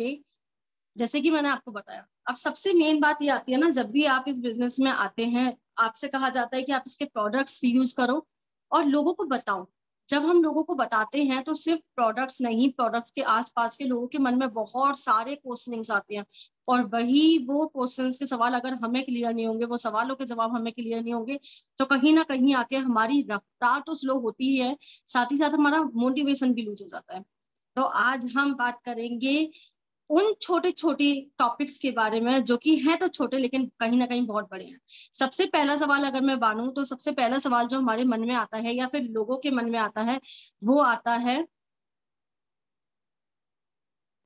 Okay, जैसे कि मैंने आपको बताया, अब सबसे मेन बात ये आती है ना, जब भी आप इस बिजनेस में आते हैं, आपसे कहा जाता है कि आप इसके प्रोडक्ट्स यूज करो और लोगों को बताओ। जब हम लोगों को बताते हैं तो सिर्फ प्रोडक्ट्स नहीं, प्रोडक्ट्स के आसपास के लोगों के मन में बहुत सारे क्वेश्चनिंग्स आते हैं, और वही वो क्वेश्चंस के सवाल अगर हमें क्लियर नहीं होंगे, वो सवालों के जवाब हमें क्लियर नहीं होंगे, तो कहीं ना कहीं आके हमारी रफ्तार तो स्लो होती ही है, साथ ही साथ हमारा मोटिवेशन भी लूज हो जाता है। तो आज हम बात करेंगे उन छोटे छोटे टॉपिक्स के बारे में जो कि हैं तो छोटे लेकिन कहीं ना कहीं बहुत बड़े हैं। सबसे पहला सवाल अगर मैं मानूं तो सबसे पहला सवाल जो हमारे मन में आता है या फिर लोगों के मन में आता है, वो आता है,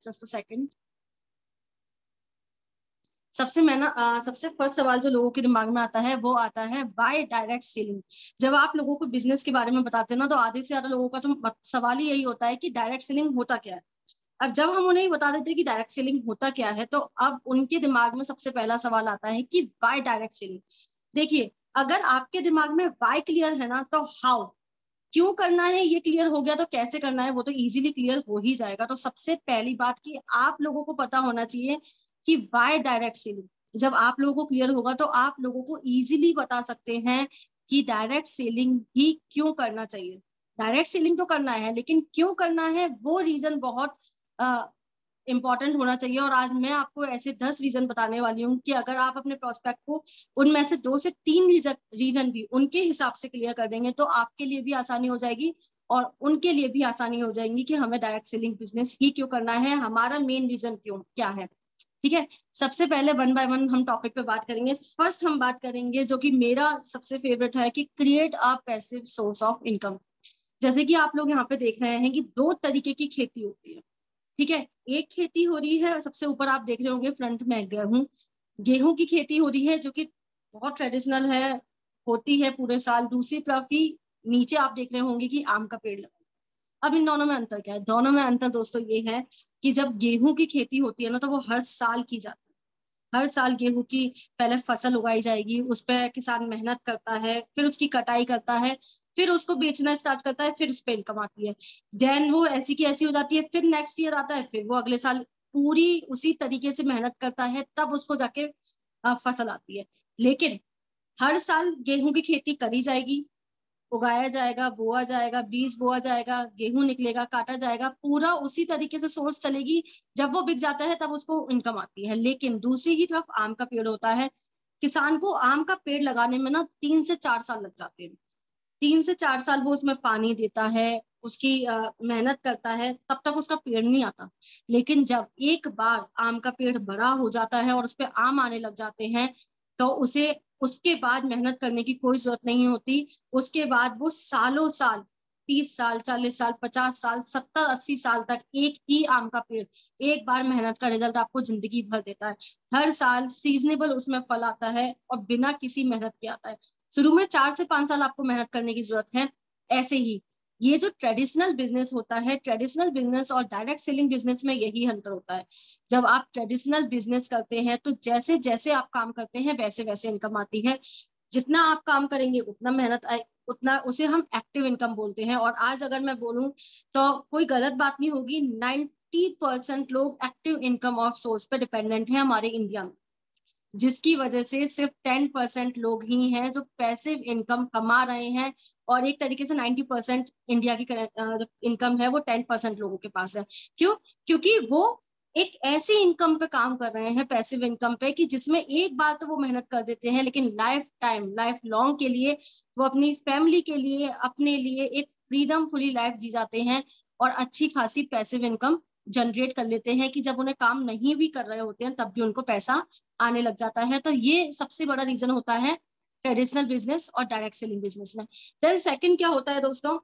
जस्ट अ सेकंड, सबसे फर्स्ट सवाल जो लोगों के दिमाग में आता है वो आता है बाय डायरेक्ट सेलिंग। जब आप लोगों को बिजनेस के बारे में बताते हैं ना, तो आधे से ज्यादा लोगों का तो सवाल ही यही होता है कि डायरेक्ट सेलिंग होता क्या है। अब जब हम उन्हें बता देते हैं कि डायरेक्ट सेलिंग होता क्या है, तो अब उनके दिमाग में सबसे पहला सवाल आता है कि वाई डायरेक्ट सेलिंग। देखिए, अगर आपके दिमाग में वाई क्लियर है ना, तो हाउ, क्यों करना है ये क्लियर हो गया, तो कैसे करना है वो तो इजीली क्लियर हो ही जाएगा। तो सबसे पहली बात कि आप लोगों को पता होना चाहिए कि वाई डायरेक्ट सेलिंग। जब आप लोगों को क्लियर होगा तो आप लोगों को इजीली बता सकते हैं कि डायरेक्ट सेलिंग ही क्यों करना चाहिए। डायरेक्ट सेलिंग तो करना है, लेकिन क्यों करना है वो रीजन बहुत इंपॉर्टेंट होना चाहिए। और आज मैं आपको ऐसे 10 रीजन बताने वाली हूँ कि अगर आप अपने प्रोस्पेक्ट को उनमें से 2 से 3 रीजन भी उनके हिसाब से क्लियर कर देंगे, तो आपके लिए भी आसानी हो जाएगी और उनके लिए भी आसानी हो जाएगी कि हमें डायरेक्ट सेलिंग बिजनेस ही क्यों करना है, हमारा मेन रीजन क्यों क्या है। ठीक है, सबसे पहले वन बाय वन हम टॉपिक पे बात करेंगे। फर्स्ट हम बात करेंगे जो कि मेरा सबसे फेवरेट है, कि create a passive source of income. जैसे कि आप लोग यहाँ पे देख रहे हैं कि 2 तरीके की खेती होती है। ठीक है, एक खेती हो रही है, सबसे ऊपर आप देख रहे होंगे फ्रंट में गेहूं की खेती हो रही है, जो कि बहुत ट्रेडिशनल है, होती है पूरे साल। दूसरी तरफ ही नीचे आप देख रहे होंगे कि आम का पेड़ लगा। अब इन दोनों में अंतर क्या है? दोनों में अंतर दोस्तों ये है कि जब गेहूं की खेती होती है ना, तो वो हर साल की जाती है। हर साल गेहूं की पहले फसल उगाई जाएगी, उस पर किसान मेहनत करता है, फिर उसकी कटाई करता है, फिर उसको बेचना स्टार्ट करता है, फिर उस पर इनकम आती है। देन वो ऐसी की ऐसी हो जाती है, फिर नेक्स्ट ईयर आता है, फिर वो अगले साल पूरी उसी तरीके से मेहनत करता है, तब उसको जाके फसल आती है। लेकिन हर साल गेहूं की खेती करी जाएगी, उगाया जाएगा, बोआ जाएगा, बीज बोआ जाएगा, गेहूं निकलेगा, काटा जाएगा, पूरा उसी तरीके से सोच चलेगी। जब वो बिक जाता है तब उसको इनकम आती है। लेकिन दूसरी ही तरफ आम का पेड़ होता है, किसान को आम का पेड़ लगाने में ना 3 से 4 साल लग जाते हैं। 3 से 4 साल वो उसमें पानी देता है, उसकी मेहनत करता है, तब तक उसका पेड़ नहीं आता। लेकिन जब एक बार आम का पेड़ बड़ा हो जाता है और उस पर आम आने लग जाते हैं, तो उसे उसके बाद मेहनत करने की कोई जरूरत नहीं होती। उसके बाद वो सालों साल, 30 साल, 40 साल, 50 साल, 70-80 साल तक एक ही आम का पेड़ एक बार मेहनत का रिजल्ट आपको जिंदगी भर देता है। हर साल सीजनेबल उसमें फल आता है और बिना किसी मेहनत के आता है। शुरू में 4 से 5 साल आपको मेहनत करने की जरूरत है। ऐसे ही ये जो ट्रेडिशनल बिजनेस होता है, ट्रेडिशनल बिजनेस और डायरेक्ट सेलिंग बिजनेस में यही अंतर होता है। जब आप ट्रेडिशनल बिजनेस करते हैं तो जैसे जैसे आप काम करते हैं वैसे वैसे इनकम आती है। जितना आप काम करेंगे उतना मेहनत आए, उतना उसे हम एक्टिव इनकम बोलते हैं। और आज अगर मैं बोलूं तो कोई गलत बात नहीं होगी, 90% लोग एक्टिव इनकम ऑफ सोर्स पे डिपेंडेंट है हमारे इंडिया में, जिसकी वजह से सिर्फ 10% लोग ही हैं जो पैसिव इनकम कमा रहे हैं। और एक तरीके से 90% इंडिया की जो इनकम है वो 10% लोगों के पास है। क्यों? क्योंकि वो एक ऐसी इनकम पे काम कर रहे हैं, पैसिव इनकम पे, कि जिसमें एक बार तो वो मेहनत कर देते हैं, लेकिन लाइफ टाइम, लाइफ लॉन्ग के लिए वो अपनी फैमिली के लिए, अपने लिए एक फ्रीडम फुली लाइफ जी जाते हैं और अच्छी खासी पैसिव इनकम जनरेट कर लेते हैं, कि जब उन्हें काम नहीं भी कर रहे होते हैं तब भी उनको पैसा आने लग जाता है। तो ये सबसे बड़ा रीजन होता है ट्रेडिशनल बिजनेस और डायरेक्ट सेलिंग बिजनेस में। देन सेकंड क्या होता है दोस्तों,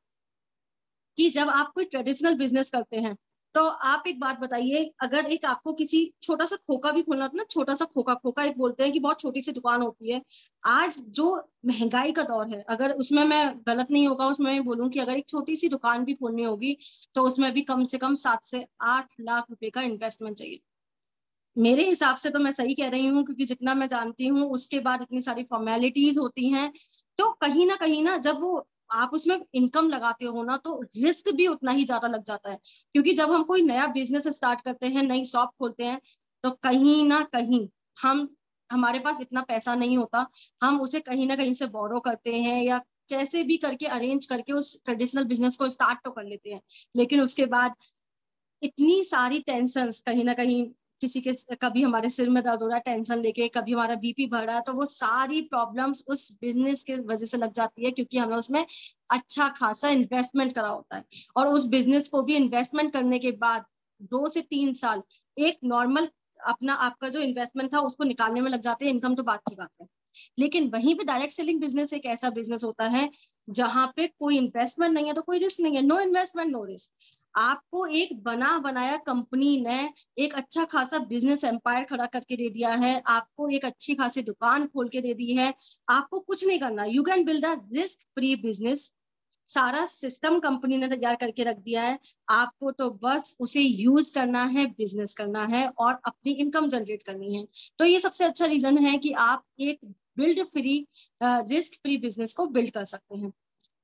कि जब आप कोई ट्रेडिशनल बिजनेस करते हैं तो आप एक बात बताइए, अगर एक आपको किसी छोटा सा खोका भी खोलना था ना, छोटा सा खोका, खोका एक बोलते हैं कि बहुत छोटी सी दुकान होती है। आज जो महंगाई का दौर है, अगर उसमें मैं गलत नहीं होगा उसमें मैं बोलूं कि अगर एक छोटी सी दुकान भी खोलनी होगी तो उसमें भी कम से कम 7 से 8 लाख रुपए का इन्वेस्टमेंट चाहिए। मेरे हिसाब से तो मैं सही कह रही हूँ, क्योंकि जितना मैं जानती हूँ उसके बाद इतनी सारी फॉर्मेलिटीज होती हैं। तो कहीं ना जब वो आप उसमें इनकम लगाते हो ना, तो रिस्क भी उतना ही ज्यादा लग जाता है। क्योंकि जब हम कोई नया बिजनेस स्टार्ट करते हैं, नई शॉप खोलते हैं, तो कहीं ना कहीं हमारे पास इतना पैसा नहीं होता, हम उसे कहीं ना कहीं से बोरो करते हैं या कैसे भी करके अरेंज करके उस ट्रेडिशनल बिजनेस को स्टार्ट तो कर लेते हैं। लेकिन उसके बाद इतनी सारी टेंशन्स, कहीं ना कहीं किसी के कभी हमारे सिर में दर्द हो रहा है टेंशन लेके, कभी हमारा बीपी बढ़ रहा है, तो वो सारी प्रॉब्लम्स उस बिजनेस के वजह से लग जाती है, क्योंकि हमें उसमें अच्छा खासा इन्वेस्टमेंट करा होता है। और उस बिजनेस को भी इन्वेस्टमेंट करने के बाद 2 से 3 साल एक नॉर्मल अपना आपका जो इन्वेस्टमेंट था उसको निकालने में लग जाते हैं, इनकम तो बात की बात है। लेकिन वहीं पे डायरेक्ट सेलिंग बिजनेस एक ऐसा बिजनेस होता है जहां पे कोई इन्वेस्टमेंट नहीं है तो कोई रिस्क नहीं है, नो इन्वेस्टमेंट नो रिस्क। आपको एक बना बनाया कंपनी ने एक अच्छा खासा बिजनेस एम्पायर खड़ा करके दे दिया है, आपको एक अच्छी खासी दुकान खोल के दे दी है, आपको कुछ नहीं करना, you can build a risk free business. सारा सिस्टम कंपनी ने तैयार करके रख दिया है, आपको तो बस उसे यूज करना है, बिजनेस करना है और अपनी इनकम जनरेट करनी है। तो ये सबसे अच्छा रीजन है कि आप एक build free risk free business को बिल्ड कर सकते हैं।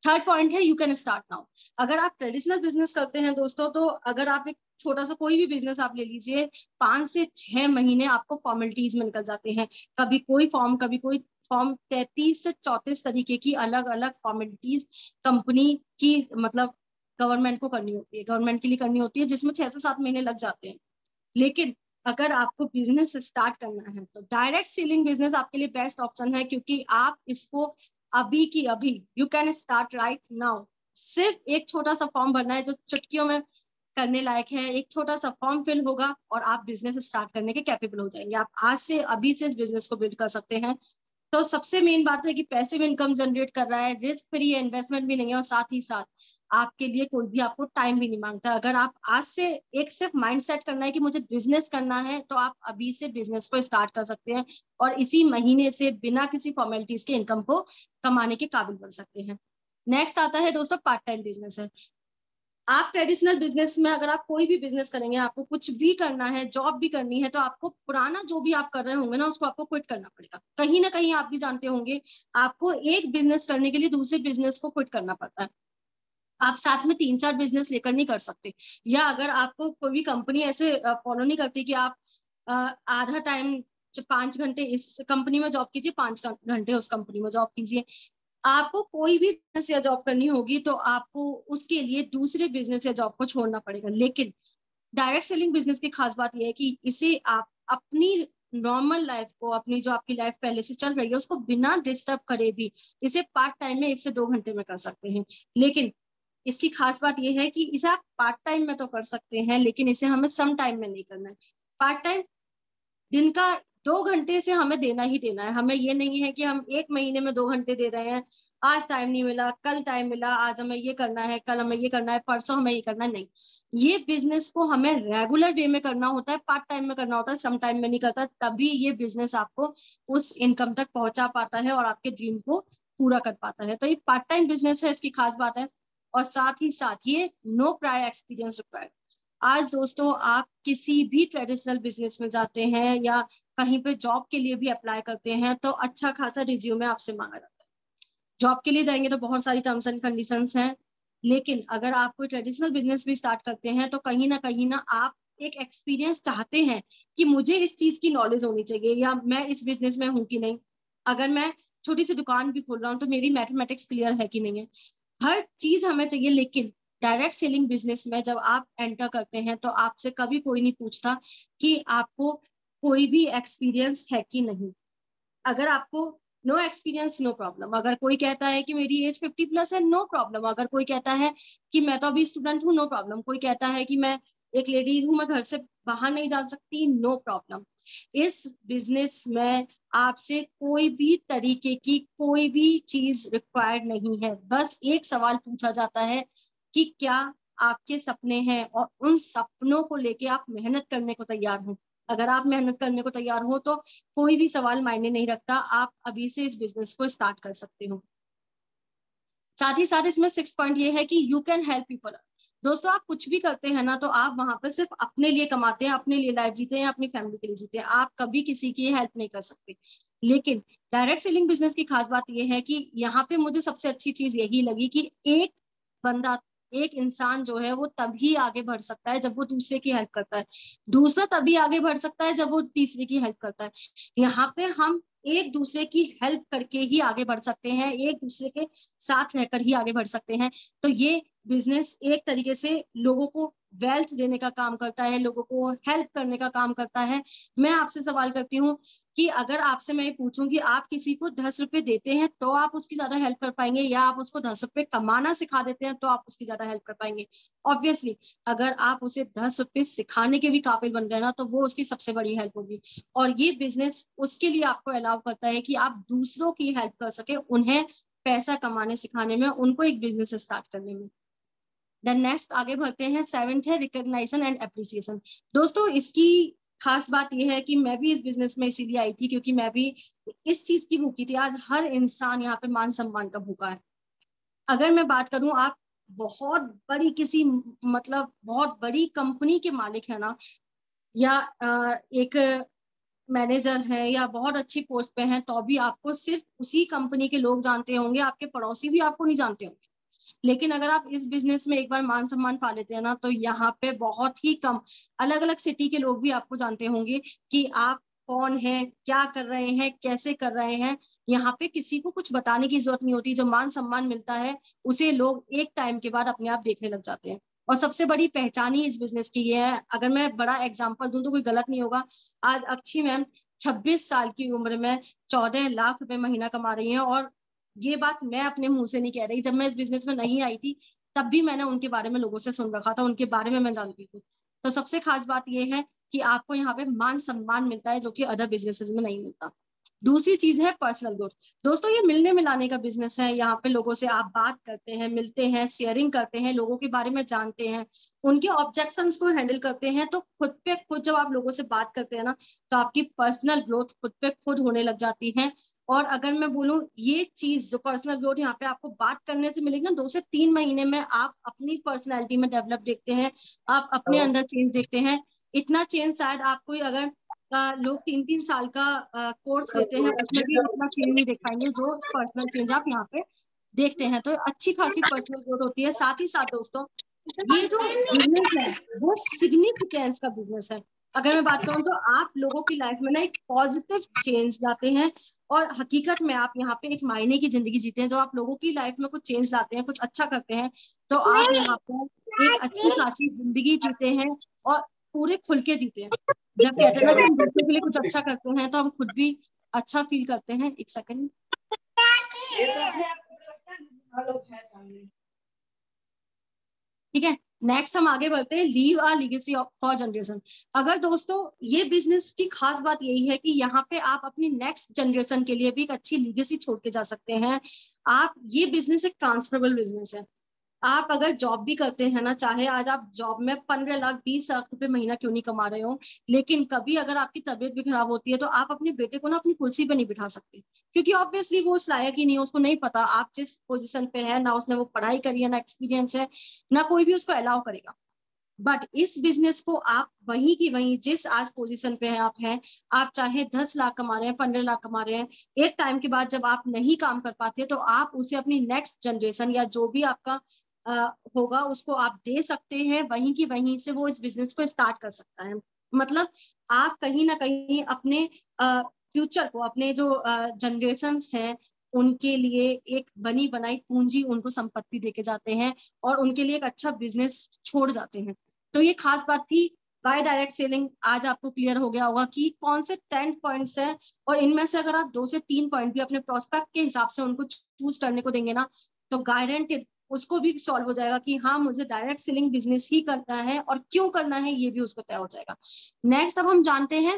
थर्ड पॉइंट है, यू कैन स्टार्ट नाउ। अगर आप ट्रेडिशनल बिजनेस करते हैं दोस्तों, तो अगर आप एक छोटा सा कोई भी बिजनेस आप ले लीजिए, 5 से 6 महीने आपको फॉर्मेलिटीज में निकल जाते हैं। कभी कोई फॉर्म, कभी कोई फॉर्म, 33 से 34 तरीके की अलग अलग फॉर्मेलिटीज कंपनी की मतलब गवर्नमेंट को करनी होती है, गवर्नमेंट के लिए करनी होती है, जिसमें 6 से 7 महीने लग जाते हैं। लेकिन अगर आपको बिजनेस स्टार्ट करना है तो डायरेक्ट सेलिंग बिजनेस आपके लिए बेस्ट ऑप्शन है, क्योंकि आप इसको अभी की अभी, you can start right now. सिर्फ एक छोटा सा फॉर्म भरना है जो चुटकियों में करने लायक है, एक छोटा सा फॉर्म फिल होगा और आप बिजनेस स्टार्ट करने के कैपेबल हो जाएंगे। आप आज से अभी से इस बिजनेस को बिल्ड कर सकते हैं। तो सबसे मेन बात है कि पैसिव इनकम जनरेट कर रहा है, रिस्क फ्री है, इन्वेस्टमेंट भी नहीं है, और साथ ही साथ आपके लिए कोई भी आपको टाइम भी नहीं मांगता। अगर आप आज से एक सिर्फ माइंड सेट करना है कि मुझे बिजनेस करना है, तो आप अभी से बिजनेस को स्टार्ट कर सकते हैं और इसी महीने से बिना किसी फॉर्मेलिटीज के इनकम को कमाने के काबिल बन सकते हैं। नेक्स्ट आता है दोस्तों पार्ट टाइम बिजनेस है। आप ट्रेडिशनल बिजनेस में अगर आप कोई भी बिजनेस करेंगे, आपको कुछ भी करना है, जॉब भी करनी है, तो आपको पुराना जो भी आप कर रहे होंगे ना उसको आपको क्विट करना पड़ेगा। कहीं ना कहीं आप भी जानते होंगे, आपको एक बिजनेस करने के लिए दूसरे बिजनेस को क्विट करना पड़ता है। आप साथ में 3-4 बिजनेस लेकर नहीं कर सकते। या अगर आपको कोई भी कंपनी ऐसे फॉलो नहीं करती कि आप आधा टाइम 5 घंटे इस कंपनी में जॉब कीजिए, 5 घंटे उस कंपनी में जॉब कीजिए। आपको कोई भी बिजनेस या जॉब करनी होगी तो आपको उसके लिए दूसरे बिजनेस या जॉब को छोड़ना पड़ेगा। लेकिन डायरेक्ट सेलिंग बिजनेस की खास बात यह है कि इसे आप अपनी नॉर्मल लाइफ को, अपनी जो आपकी लाइफ पहले से चल रही है उसको बिना डिस्टर्ब करे भी इसे पार्ट टाइम में 1 से 2 घंटे में कर सकते हैं। लेकिन इसकी खास बात यह है कि इसे आप पार्ट टाइम में तो कर सकते हैं, लेकिन इसे हमें सम टाइम में नहीं करना है। पार्ट टाइम दिन का 2 घंटे से हमें देना ही देना है। हमें ये नहीं है कि हम 1 महीने में 2 घंटे दे रहे हैं, आज टाइम नहीं मिला, कल टाइम मिला, आज हमें ये करना है, कल हमें ये करना है, परसों हमें ये करना है, नहीं। ये बिजनेस को हमें रेगुलर वे में करना होता है, पार्ट टाइम में करना होता है, सम टाइम में नहीं करता। तभी ये बिजनेस आपको उस इनकम तक पहुंचा पाता है और आपके ड्रीम को पूरा कर पाता है। तो ये पार्ट टाइम बिजनेस है, इसकी खास बात है। और साथ ही साथ ये नो प्रायर एक्सपीरियंस रिक्वायर्ड। आज दोस्तों आप किसी भी ट्रेडिशनल बिजनेस में जाते हैं या कहीं पे जॉब के लिए भी अप्लाई करते हैं तो अच्छा खासा रिज्यूमे आपसे मांगा जाता है। जॉब के लिए जाएंगे तो बहुत सारी टर्म्स एंड कंडीशंस हैं। लेकिन अगर आप कोई ट्रेडिशनल बिजनेस भी स्टार्ट करते हैं तो कहीं ना आप एक एक्सपीरियंस चाहते हैं कि मुझे इस चीज की नॉलेज होनी चाहिए, या मैं इस बिजनेस में हूं कि नहीं, अगर मैं छोटी सी दुकान भी खोल रहा हूँ तो मेरी मैथमेटिक्स क्लियर है कि नहीं है, हर चीज हमें चाहिए। लेकिन डायरेक्ट सेलिंग बिजनेस में जब आप एंटर करते हैं तो आपसे कभी कोई नहीं पूछता कि आपको कोई भी एक्सपीरियंस है कि नहीं। अगर आपको नो एक्सपीरियंस, नो प्रॉब्लम। अगर कोई कहता है कि मेरी एज 50+ है, नो प्रॉब्लम। अगर कोई कहता है कि मैं तो अभी स्टूडेंट हूँ, नो प्रॉब्लम। कोई कहता है कि मैं एक लेडीज हूँ, मैं घर से बाहर नहीं जा सकती, नो प्रॉब्लम। इस बिजनेस में आपसे कोई भी तरीके की कोई भी चीज रिक्वायर्ड नहीं है। बस एक सवाल पूछा जाता है कि क्या आपके सपने हैं और उन सपनों को लेके आप मेहनत करने को तैयार हो। अगर आप मेहनत करने को तैयार हो तो कोई भी सवाल मायने नहीं रखता, आप अभी से इस बिजनेस को स्टार्ट कर सकते हो। साथ ही साथ इसमें 6 पॉइंट ये है कि यू कैन हेल्प पीपल। दोस्तों आप कुछ भी करते हैं ना तो आप वहां पर सिर्फ अपने लिए कमाते हैं, अपने लिए लाइफ जीते हैं, अपनी फैमिली के लिए जीते हैं, आप कभी किसी की हेल्प नहीं कर सकते। लेकिन डायरेक्ट सेलिंग बिजनेस की खास बात यह है कि यहाँ पे मुझे सबसे अच्छी चीज यही लगी कि एक बंदा, एक इंसान जो है वो तभी आगे बढ़ सकता है जब वो दूसरे की हेल्प करता है, दूसरा तभी आगे बढ़ सकता है जब वो तीसरे की हेल्प करता है। यहाँ पे हम एक दूसरे की हेल्प करके ही आगे बढ़ सकते हैं, एक दूसरे के साथ रहकर ही आगे बढ़ सकते हैं। तो ये बिजनेस एक तरीके से लोगों को वेल्थ देने का काम करता है, लोगों को हेल्प करने का काम करता है। मैं आपसे सवाल करती हूँ कि अगर आपसे मैं पूछूं कि आप किसी को 10 रुपए देते हैं तो आप उसकी ज्यादा हेल्प कर पाएंगे, या आप उसको 10 रुपए कमाना सिखा देते हैं तो आप उसकी ज्यादा हेल्प कर पाएंगे? ऑब्वियसली अगर आप उसे 10 रुपए सिखाने के भी काबिल बन गए ना तो वो उसकी सबसे बड़ी हेल्प होगी। और ये बिजनेस उसके लिए आपको अलाउ करता है कि आप दूसरों की हेल्प कर सके, उन्हें पैसा कमाने सिखाने में, उनको एक बिजनेस स्टार्ट करने में। देन नेक्स्ट आगे बढ़ते हैं, 7th है रिकॉग्निशन एंड एप्रिसिएशन। दोस्तों इसकी खास बात यह है कि मैं भी इस बिजनेस में इसीलिए आई थी क्योंकि मैं भी इस चीज की भूखी थी। आज हर इंसान यहाँ पे मान सम्मान का भूखा है। अगर मैं बात करूं, आप बहुत बड़ी किसी मतलब बहुत बड़ी कंपनी के मालिक है ना, या एक मैनेजर है या बहुत अच्छी पोस्ट पे हैं, तो भी आपको सिर्फ उसी कंपनी के लोग जानते होंगे, आपके पड़ोसी भी आपको नहीं जानते होंगे। लेकिन अगर आप इस बिजनेस में एक बार मान सम्मान पा लेते हैं ना तो यहाँ पे बहुत ही कम अलग अलग सिटी के लोग भी आपको जानते होंगे कि आप कौन है, क्या कर रहे हैं, कैसे कर रहे हैं। यहाँ पे किसी को कुछ बताने की जरूरत नहीं होती। जो मान सम्मान मिलता है उसे लोग एक टाइम के बाद अपने आप देखने लग जाते हैं। और सबसे बड़ी पहचान ही इस बिजनेस की ये है। अगर मैं बड़ा एग्जाम्पल दूं तो कोई गलत नहीं होगा। आज अक्षी मैम 26 साल की उम्र में 14 लाख रुपए महीना कमा रही हैं। और ये बात मैं अपने मुंह से नहीं कह रही, जब मैं इस बिजनेस में नहीं आई थी तब भी मैंने उनके बारे में लोगों से सुन रखा था, उनके बारे में मैं जानती थी। तो सबसे खास बात यह है कि आपको यहाँ पे मान सम्मान मिलता है जो कि अदर बिजनेसेस में नहीं मिलता। दूसरी चीज है पर्सनल ग्रोथ। दोस्तों ये मिलने मिलाने का बिजनेस है। यहाँ पे लोगों से आप बात करते हैं, मिलते हैं, शेयरिंग करते हैं, लोगों के बारे में जानते हैं, उनके ऑब्जेक्शंस को हैंडल करते हैं। तो खुद पे खुद जब आप लोगों से बात करते हैं ना तो आपकी पर्सनल ग्रोथ खुद पे खुद होने लग जाती है। और अगर मैं बोलूं ये चीज जो पर्सनल ग्रोथ यहाँ पे आपको बात करने से मिलेगी ना, 2 से 3 महीने में आप अपनी पर्सनैलिटी में डेवलप देखते हैं, आप अपने अंदर चेंज देखते हैं। इतना चेंज शायद आपको अगर लोग 3-3 साल का कोर्स लेते हैं उसमें भी इतना चेंज नहीं देख पाएंगे जो पर्सनल चेंज आप यहाँ पे देखते हैं। तो अच्छी खासी पर्सनल ग्रोथ होती है। साथ ही साथ दोस्तों ये जो बिजनेस है वो सिग्निफिकेंस का बिजनेस है। अगर मैं बात करूं तो आप लोगों की लाइफ में ना एक पॉजिटिव चेंज लाते हैं। और हकीकत में आप यहाँ पे एक मायने की जिंदगी जीते हैं। जब आप लोगों की लाइफ में कुछ चेंज लाते हैं, कुछ अच्छा करते हैं, तो आप यहाँ पर एक अच्छी खासी जिंदगी जीते हैं और पूरे खुल के जीते हैं। जब कहते हैं ना कि हम दूसरों के लिए कुछ अच्छा करते हैं तो हम खुद भी अच्छा फील करते हैं। एक सेकंड, ठीक है। नेक्स्ट हम आगे बढ़ते हैं, leave a legacy for generation. अगर दोस्तों ये बिजनेस की खास बात यही है कि यहाँ पे आप अपनी नेक्स्ट जनरेशन के लिए भी एक अच्छी लीगेसी छोड़ के जा सकते हैं। आप ये बिजनेस एक ट्रांसफरेबल बिजनेस है। आप अगर जॉब भी करते हैं ना, चाहे आज आप जॉब में 15 लाख 20 लाख रुपए महीना क्यों नहीं कमा रहे हो, लेकिन कभी अगर आपकी तबीयत भी खराब होती है तो आप अपने बेटे को ना अपनी कुर्सी पे नहीं बिठा सकते, क्योंकि ऑब्वियसली वो उस लायक ही नहीं है। उसको नहीं पता आप जिस पोजीशन पे है, ना उसने वो पढ़ाई करी है, ना एक्सपीरियंस है, ना कोई भी उसको अलाउ करेगा। बट इस बिजनेस को आप वहीं की वहीं जिस आज पोजीशन पे है आप हैं, आप चाहे 10 लाख कमा रहे हैं, 15 लाख कमा रहे हैं, एक टाइम के बाद जब आप नहीं काम कर पाते तो आप उसे अपनी नेक्स्ट जनरेशन या जो भी आपका होगा उसको आप दे सकते हैं। वहीं की वहीं से वो इस बिजनेस को स्टार्ट कर सकता है। मतलब आप कहीं ना कहीं अपने फ्यूचर को, अपने जो जनरेशन्स हैं उनके लिए एक बनी बनाई पूंजी, उनको संपत्ति देके जाते हैं और उनके लिए एक अच्छा बिजनेस छोड़ जाते हैं। तो ये खास बात थी बाय डायरेक्ट सेलिंग। आज आपको क्लियर हो गया होगा कि कौन से 10 पॉइंट्स हैं, और इनमें से अगर आप 2 से 3 पॉइंट भी अपने प्रोस्पेक्ट के हिसाब से उनको चूज करने को देंगे ना तो गारंटेड उसको भी सॉल्व हो जाएगा कि हाँ मुझे डायरेक्ट सेलिंग बिजनेस ही करना है, और क्यों करना है ये भी उसको तय हो जाएगा। नेक्स्ट अब हम जानते हैं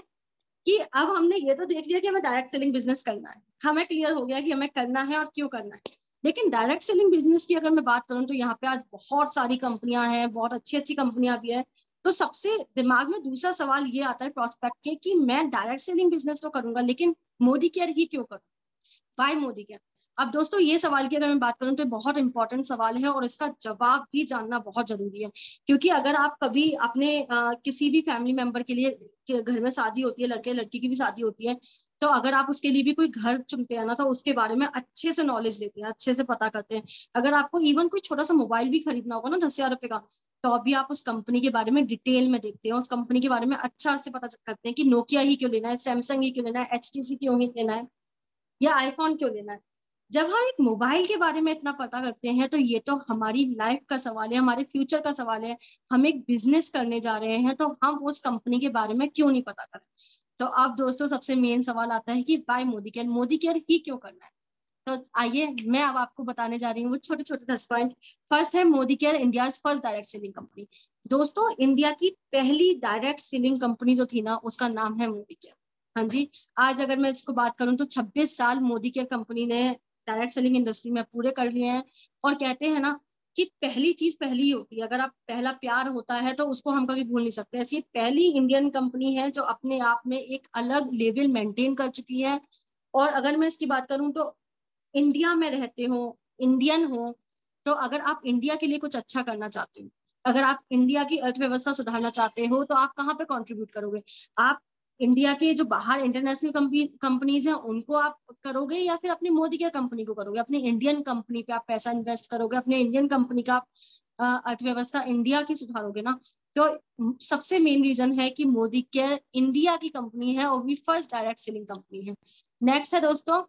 कि अब हमने ये तो देख लिया कि हमें डायरेक्ट सेलिंग बिजनेस करना है, हमें क्लियर हो गया कि हमें करना है और क्यों करना है। लेकिन डायरेक्ट सेलिंग बिजनेस की अगर मैं बात करूं तो यहाँ पे आज बहुत सारी कंपनियां हैं, बहुत अच्छी अच्छी कंपनियां भी हैं। तो सबसे दिमाग में दूसरा सवाल ये आता है प्रोस्पेक्ट के कि मैं डायरेक्ट सेलिंग बिजनेस तो करूंगा लेकिन मोदी केयर ही क्यों करूं? Why Modi care? अब दोस्तों ये सवाल की अगर मैं बात करूं तो बहुत इंपॉर्टेंट सवाल है और इसका जवाब भी जानना बहुत जरूरी है, क्योंकि अगर आप कभी अपने किसी भी फैमिली मेंबर के लिए घर में शादी होती है, लड़के लड़की की भी शादी होती है, तो अगर आप उसके लिए भी कोई घर चुनते हैं ना, तो उसके बारे में अच्छे से नॉलेज लेते हैं, अच्छे से पता करते हैं। अगर आपको इवन कोई छोटा सा मोबाइल भी खरीदना होगा ना 10,000 रुपए का, तो अभी आप उस कंपनी के बारे में डिटेल में देखते हैं, उस कंपनी के बारे में अच्छा से पता करते हैं कि नोकिया ही क्यों लेना है, सैमसंग ही क्यों लेना है, HTC क्यों ही लेना है, या आईफोन क्यों लेना है। जब हम एक मोबाइल के बारे में इतना पता करते हैं, तो ये तो हमारी लाइफ का सवाल है, हमारे फ्यूचर का सवाल है। हम एक बिजनेस करने जा रहे हैं, तो हम उस कंपनी के बारे में क्यों नहीं पता करें। तो अब दोस्तों सबसे मेन सवाल आता है कि buy Modi care, Modi care ही क्यों करना है। तो आइए मैं अब आपको बताने जा रही हूँ वो छोटे छोटे 10 पॉइंट। फर्स्ट है Modi care India first direct selling company. दोस्तों इंडिया की पहली डायरेक्ट सेलिंग कंपनी जो थी ना, उसका नाम है मोदी केयर। हाँ जी, आज अगर मैं इसको बात करूं तो 26 साल मोदी केयर कंपनी ने डायरेक्ट सेलिंग इंडस्ट्री में पूरे कर लिए हैं। और कहते हैं ना कि पहली चीज पहली ही होती है, अगर आप पहला प्यार होता है तो उसको हम कभी भूल नहीं सकते। ऐसी पहली इंडियन कंपनी है जो अपने आप में एक अलग लेवल मेंटेन कर चुकी है। और अगर मैं इसकी बात करूं तो इंडिया में रहते हो, इंडियन हो, तो अगर आप इंडिया के लिए कुछ अच्छा करना चाहते हो, अगर आप इंडिया की अर्थव्यवस्था सुधारना चाहते हो, तो आप कहाँ पे कंट्रीब्यूट करोगे। आप इंडिया के जो बाहर इंटरनेशनल कंपनीज हैं उनको आप करोगे, या फिर अपनी मोदी के कंपनी को करोगे, अपनी इंडियन कंपनी पे आप पैसा इन्वेस्ट करोगे, अपने इंडियन कंपनी का अर्थव्यवस्था इंडिया की सुधारोगे ना। तो सबसे मेन रीजन है कि मोदी केयर इंडिया की कंपनी है और भी फर्स्ट डायरेक्ट सेलिंग कंपनी है। नेक्स्ट है दोस्तों,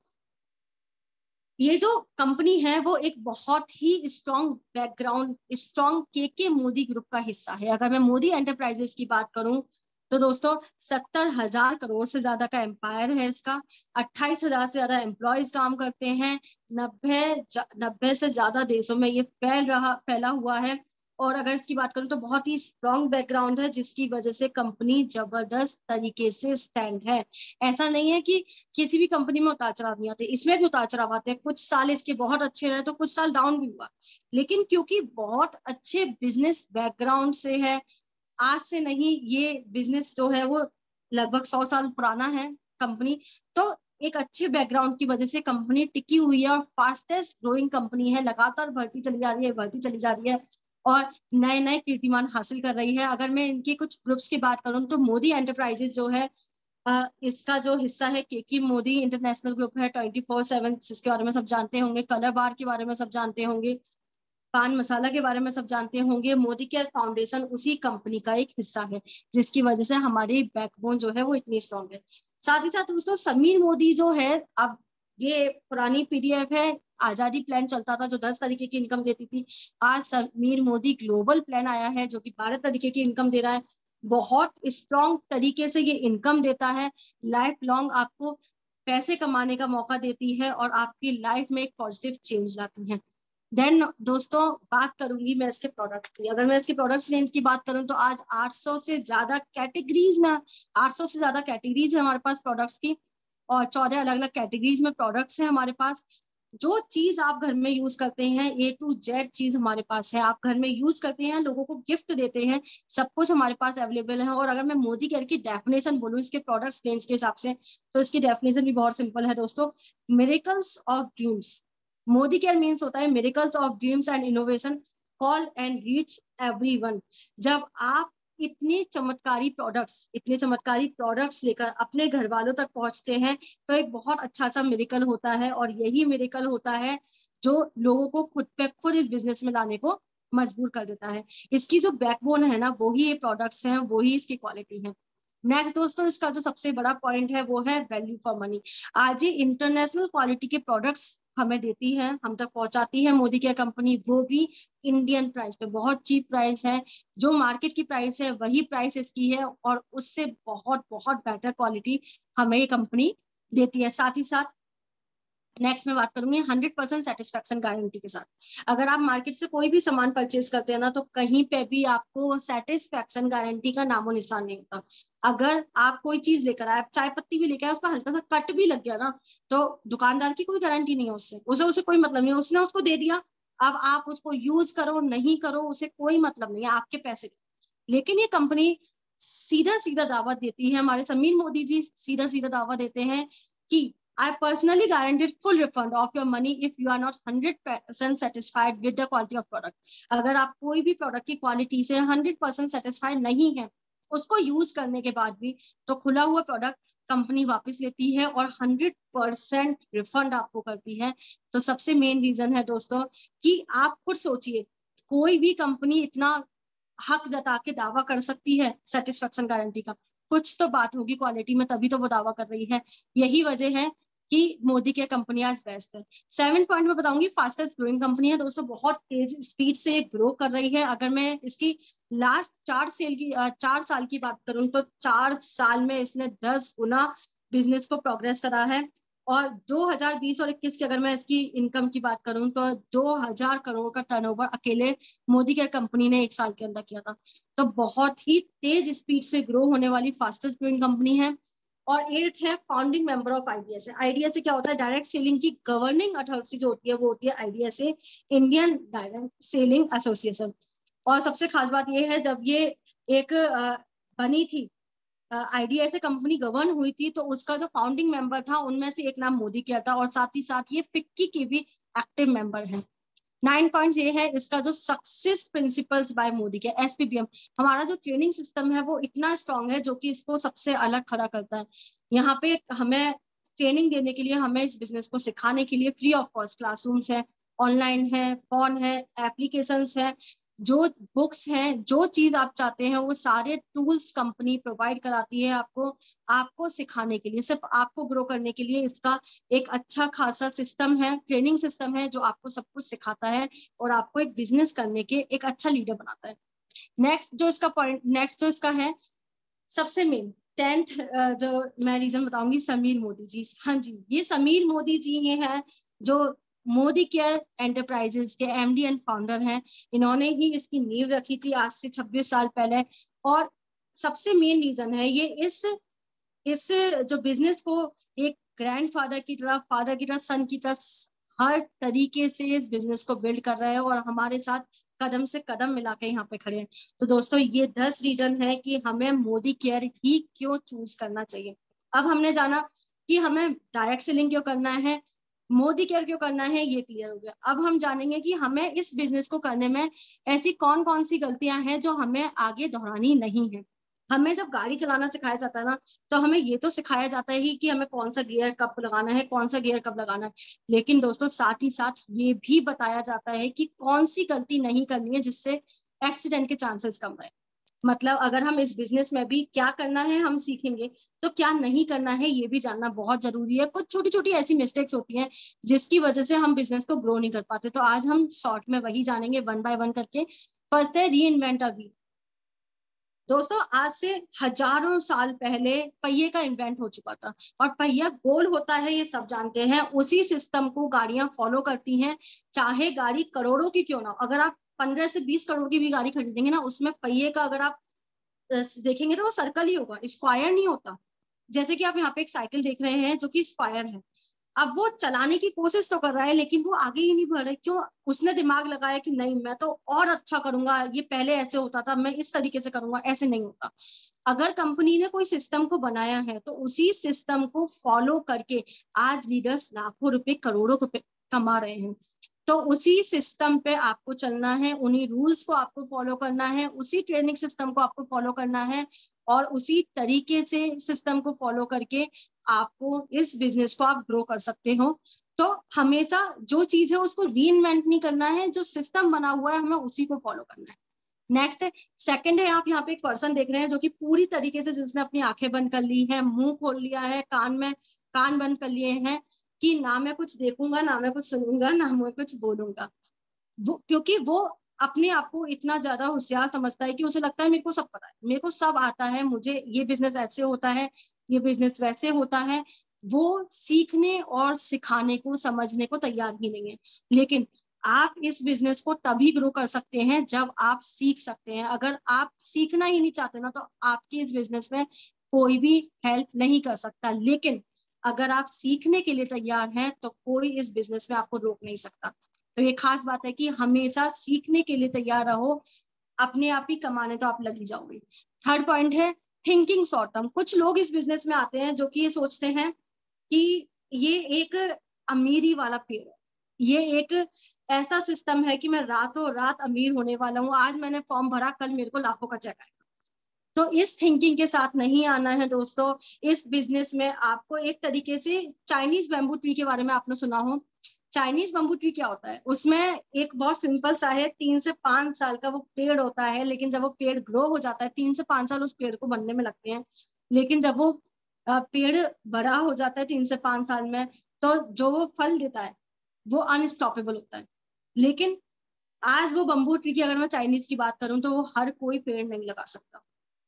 ये जो कंपनी है वो एक बहुत ही स्ट्रॉन्ग बैकग्राउंड, स्ट्रॉन्ग के मोदी ग्रुप का हिस्सा है। अगर मैं मोदी एंटरप्राइजेस की बात करूं तो दोस्तों 70,000 करोड़ से ज्यादा का एम्पायर है इसका, 28,000 से ज्यादा एम्प्लॉयज काम करते हैं, 90 से ज्यादा देशों में ये फैला हुआ है। और अगर इसकी बात करूं तो बहुत ही स्ट्रॉन्ग बैकग्राउंड है, जिसकी वजह से कंपनी जबरदस्त तरीके से स्टैंड है। ऐसा नहीं है कि किसी भी कंपनी में उतार चढ़ाव नहीं आते, इसमें भी उतार चढ़ाव आते हैं। कुछ साल इसके बहुत अच्छे रहे तो कुछ साल डाउन भी हुआ, लेकिन क्योंकि बहुत अच्छे बिजनेस बैकग्राउंड से है, आज से नहीं, ये बिजनेस जो है वो लगभग 100 साल पुराना है कंपनी, तो एक अच्छे बैकग्राउंड की वजह से कंपनी टिकी हुई है और फास्टेस्ट ग्रोइंग कंपनी है, लगातार बढ़ती चली जा रही है, बढ़ती चली जा रही है और नए नए कीर्तिमान हासिल कर रही है। अगर मैं इनके कुछ ग्रुप्स की बात करूं तो मोदी एंटरप्राइजेस जो है, इसका जो हिस्सा है केकी मोदी इंटरनेशनल ग्रुप है, 24/7 जिसके बारे में सब जानते होंगे, कलर बार के बारे में सब जानते होंगे, पान मसाला के बारे में सब जानते होंगे। मोदी केयर फाउंडेशन उसी कंपनी का एक हिस्सा है, जिसकी वजह से हमारी बैकबोन जो है वो इतनी स्ट्रॉन्ग है। साथ ही साथ दोस्तों समीर मोदी जो है, अब ये पुरानी PDF है, आजादी प्लान चलता था जो 10 तरीके की इनकम देती थी। आज समीर मोदी ग्लोबल प्लान आया है जो कि 12 तरीके की इनकम दे रहा है। बहुत स्ट्रॉन्ग तरीके से ये इनकम देता है, लाइफ लॉन्ग आपको पैसे कमाने का मौका देती है और आपकी लाइफ में एक पॉजिटिव चेंज लाती है। देन दोस्तों बात करूंगी मैं इसके प्रोडक्ट की। अगर मैं इसके प्रोडक्ट्स रेंज की बात करूं तो आज 800 से ज्यादा कैटेगरीज में, 800 से ज्यादा कैटेगरीज है हमारे पास प्रोडक्ट्स की, और 14 अलग अलग कैटेगरीज में प्रोडक्ट्स हैं हमारे पास। जो चीज आप घर में यूज करते हैं A to Z चीज हमारे पास है, आप घर में यूज करते हैं, लोगों को गिफ्ट देते हैं, सब कुछ हमारे पास अवेलेबल है। और अगर मैं मोदी केयर की डेफिनेशन बोलूं इसके प्रोडक्ट्स रेंज के हिसाब से, तो इसकी डेफिनेशन भी बहुत सिंपल है दोस्तों, miracles of dreams. Modi care means होता है miracles of dreams and innovation, call and reach everyone. जब आप इतने चमत्कारी प्रोडक्ट्स लेकर अपने घर वालों तक पहुंचते हैं, तो एक बहुत अच्छा सा मिरेकल होता है। और यही मिरेकल होता है जो लोगों को खुद पे खुद इस बिजनेस में लाने को मजबूर कर देता है। इसकी जो बैकबोन है ना, वो ही ये प्रोडक्ट्स हैं, वो ही इसकी क्वालिटी है। नेक्स्ट दोस्तों, इसका जो सबसे बड़ा पॉइंट है वो है वैल्यू फॉर मनी। आज ये इंटरनेशनल क्वालिटी के प्रोडक्ट्स हमें देती है, हम तक पहुंचाती है मोदी केयर कंपनी, वो भी इंडियन प्राइस पे, बहुत चीप प्राइस है। जो मार्केट की प्राइस है वही प्राइस इसकी है, और उससे बहुत बहुत बेटर क्वालिटी हमें ये कंपनी देती है। साथ ही साथ नेक्स्ट मैं बात करूंगी 100% सेटिस्फेक्शन गारंटी के साथ। अगर आप मार्केट से कोई भी सामान परचेज करते हैं ना, तो कहीं पे भी आपको सेटिस्फेक्शन गारंटी का नामो निशान नहीं होता। अगर आप कोई चीज लेकर आए, चाय पत्ती भी लेकर आए, उस पर हल्का सा कट भी लग गया ना, तो दुकानदार की कोई गारंटी नहीं है, उसे कोई मतलब नहीं है, उसने उसको दे दिया। अब आप उसको यूज करो नहीं करो उसे कोई मतलब नहीं है, आपके पैसे। लेकिन ये कंपनी सीधा सीधा दावा देती है, हमारे समीर मोदी जी सीधा सीधा दावा देते हैं कि I personally guaranteed full refund of your money if you are not 100% satisfied with the quality of product. अगर आप कोई भी प्रोडक्ट की क्वालिटी से 100% सेटिस्फाइड नहीं है उसको यूज करने के बाद भी, तो खुला हुआ प्रोडक्ट कंपनी वापस लेती है और 100% रिफंड आपको करती है। तो सबसे मेन रीजन है दोस्तों कि आप खुद सोचिए, कोई भी कंपनी इतना हक जता के दावा कर सकती है सेटिस्फेक्शन गारंटी का, कुछ तो बात होगी क्वालिटी में, तभी तो वो दावा कर रही है। यही वजह है कि मोदी के कंपनी आज बेस्ट है। 7 पॉइंट में बताऊंगी, फास्टेस्ट ग्रोइंग कंपनी है दोस्तों, बहुत तेज स्पीड से ग्रो कर रही है। अगर मैं इसकी लास्ट 4 साल की बात करूं तो 4 साल में इसने 10 गुना बिजनेस को प्रोग्रेस करा है। और 2020 और 21 की अगर मैं इसकी इनकम की बात करूं तो 2000 करोड़ का टर्नओवर अकेले मोदी केयर कंपनी ने 1 साल के अंदर किया था। तो बहुत ही तेज स्पीड से ग्रो होने वाली फास्टेस्ट ग्रोइंग कंपनी है। और 8th है founding member of IDSA. IDSA क्या होता है? डायरेक्ट सेलिंग की गवर्निंग अथॉरिटी जो होती है वो होती है IDSA, Indian direct selling association. और सबसे खास बात ये है, जब ये एक बनी थी आईडीएसए कंपनी गवर्न हुई थी, तो उसका जो फाउंडिंग मेंबर था उनमें से एक नाम मोदी केयर था, और साथ ही साथ ये फिक्की के भी एक्टिव मेंबर है। 9 पॉइंट ये है इसका जो सक्सेस प्रिंसिपल्स बाय मोदी के, एसपीबीएम। हमारा जो ट्रेनिंग सिस्टम है वो इतना स्ट्रांग है जो कि इसको सबसे अलग खड़ा करता है। यहाँ पे हमें ट्रेनिंग देने के लिए, हमें इस बिजनेस को सिखाने के लिए फ्री ऑफ कॉस्ट क्लासरूम्स है, ऑनलाइन है, फोन है, एप्लीकेशंस है, जो बुक्स हैं, जो चीज आप चाहते हैं वो सारे टूल्स कंपनी प्रोवाइड कराती है आपको सिखाने के लिए, सिर्फ आपको ग्रो करने के लिए। इसका एक अच्छा खासा सिस्टम है, ट्रेनिंग सिस्टम है, जो आपको सब कुछ सिखाता है और आपको एक बिजनेस करने के एक अच्छा लीडर बनाता है। नेक्स्ट जो इसका है सबसे मेन 10th जो मैं रीजन बताऊंगी, समीर मोदी जी। हाँ जी, ये समीर मोदी जी ये हैं जो मोदी केयर एंटरप्राइजेस के एमडी एंड फाउंडर हैं। इन्होंने ही इसकी नींव रखी थी आज से 26 साल पहले। और सबसे मेन रीजन है ये इस जो बिजनेस को एक ग्रैंडफादर की तरह, फादर की तरह, सन की तरह हर तरीके से इस बिजनेस को बिल्ड कर रहे हैं और हमारे साथ कदम से कदम मिला के यहाँ पे खड़े हैं। तो दोस्तों ये 10 रीजन है कि हमें मोदी केयर ही क्यों चूज करना चाहिए। अब हमने जाना कि हमें डायरेक्ट सेलिंग क्यों करना है, मोदी केयर क्यों करना है, ये क्लियर हो गया। अब हम जानेंगे कि हमें इस बिजनेस को करने में ऐसी कौन कौन सी गलतियां हैं जो हमें आगे दोहरानी नहीं है। हमें जब गाड़ी चलाना सिखाया जाता है ना, तो हमें ये तो सिखाया जाता है ही कि हमें कौन सा गियर कब लगाना है, कौन सा गियर कब लगाना है, लेकिन दोस्तों साथ ही साथ ये भी बताया जाता है कि कौन सी गलती नहीं करनी है जिससे एक्सीडेंट के चांसेस कम रहे। मतलब अगर हम इस बिजनेस में भी क्या करना है हम सीखेंगे, तो क्या नहीं करना है ये भी जानना बहुत जरूरी है। कुछ छोटी छोटी ऐसी मिस्टेक्स होती हैं जिसकी वजह से हम बिजनेस को ग्रो नहीं कर पाते, तो आज हम शॉर्ट में वही जानेंगे 1 बाय 1 करके। फर्स्ट है री इन्वेंट अ व्हील। दोस्तों आज से हजारों साल पहले पहिए का इन्वेंट हो चुका था, और पहिया गोल होता है ये सब जानते हैं। उसी सिस्टम को गाड़ियां फॉलो करती हैं, चाहे गाड़ी करोड़ों की क्यों ना हो। अगर आप 15 से 20 करोड़ की भी गाड़ी खरीदेंगे ना, उसमें पहिए का अगर आप देखेंगे तो वो सर्कल ही होगा, स्क्वायर नहीं होता। जैसे कि आप यहाँ पे एक साइकिल देख रहे हैं जो कि स्क्वायर है, अब वो चलाने की कोशिश तो कर रहा है लेकिन वो आगे ही नहीं बढ़ रहा है। क्यों? उसने दिमाग लगाया कि नहीं मैं तो और अच्छा करूंगा, ये पहले ऐसे होता था, मैं इस तरीके से करूंगा, ऐसे नहीं होता। अगर कंपनी ने कोई सिस्टम को बनाया है तो उसी सिस्टम को फॉलो करके आज लीडर्स लाखों रुपए, करोड़ों रुपए कमा रहे हैं। तो उसी सिस्टम पे आपको चलना है, उन्हीं रूल्स को आपको फॉलो करना है, उसी ट्रेनिंग सिस्टम को आपको फॉलो करना है, और उसी तरीके से सिस्टम को फॉलो करके आपको इस बिजनेस को आप ग्रो कर सकते हो। तो हमेशा जो चीज है उसको रीइन्वेंट नहीं करना है, जो सिस्टम बना हुआ है हमें उसी को फॉलो करना है। नेक्स्ट है, सेकंड है, आप यहाँ पे एक पर्सन देख रहे हैं जो कि पूरी तरीके से जिसने अपनी आंखें बंद कर ली है, मुंह खोल लिया है, कान बंद कर लिए हैं कि ना मैं कुछ देखूंगा, ना मैं कुछ सुनूंगा, ना मैं कुछ बोलूंगा। क्योंकि वो अपने आप को इतना ज्यादा होशियार समझता है कि उसे लगता है मेरे को सब पता है, मेरे को सब आता है, मुझे ये बिजनेस ऐसे होता है, ये बिजनेस वैसे होता है। वो सीखने और सिखाने को, समझने को तैयार ही नहीं है। लेकिन आप इस बिजनेस को तभी ग्रो कर सकते हैं जब आप सीख सकते हैं। अगर आप सीखना ही नहीं चाहते ना, तो आपकी इस बिजनेस में कोई भी हेल्प नहीं कर सकता। लेकिन अगर आप सीखने के लिए तैयार हैं तो कोई इस बिजनेस में आपको रोक नहीं सकता। तो ये खास बात है कि हमेशा सीखने के लिए तैयार रहो, अपने आप ही कमाने तो आप लग ही जाओगे। थर्ड पॉइंट है थिंकिंग शॉर्ट टर्म। कुछ लोग इस बिजनेस में आते हैं जो कि ये सोचते हैं कि ये एक अमीरी वाला पेड़ है, ये एक ऐसा सिस्टम है कि मैं रातों रात अमीर होने वाला हूँ, आज मैंने फॉर्म भरा, कल मेरे को लाखों का चेक आएगा। तो इस थिंकिंग के साथ नहीं आना है दोस्तों। इस बिजनेस में आपको एक तरीके से, चाइनीज बैम्बू ट्री के बारे में आपने सुना हो, चाइनीज बम्बू ट्री क्या होता है, उसमें एक बहुत सिंपल सा है, 3 से 5 साल का वो पेड़ होता है, लेकिन जब वो पेड़ ग्रो हो जाता है, 3 से 5 साल उस पेड़ को बनने में लगते हैं, लेकिन जब वो पेड़ बड़ा हो जाता है 3 से 5 साल में, तो जो वो फल देता है वो अनस्टॉपेबल होता है। लेकिन आज वो बम्बू ट्री की अगर मैं चाइनीज की बात करूं तो वो हर कोई पेड़ नहीं लगा सकता।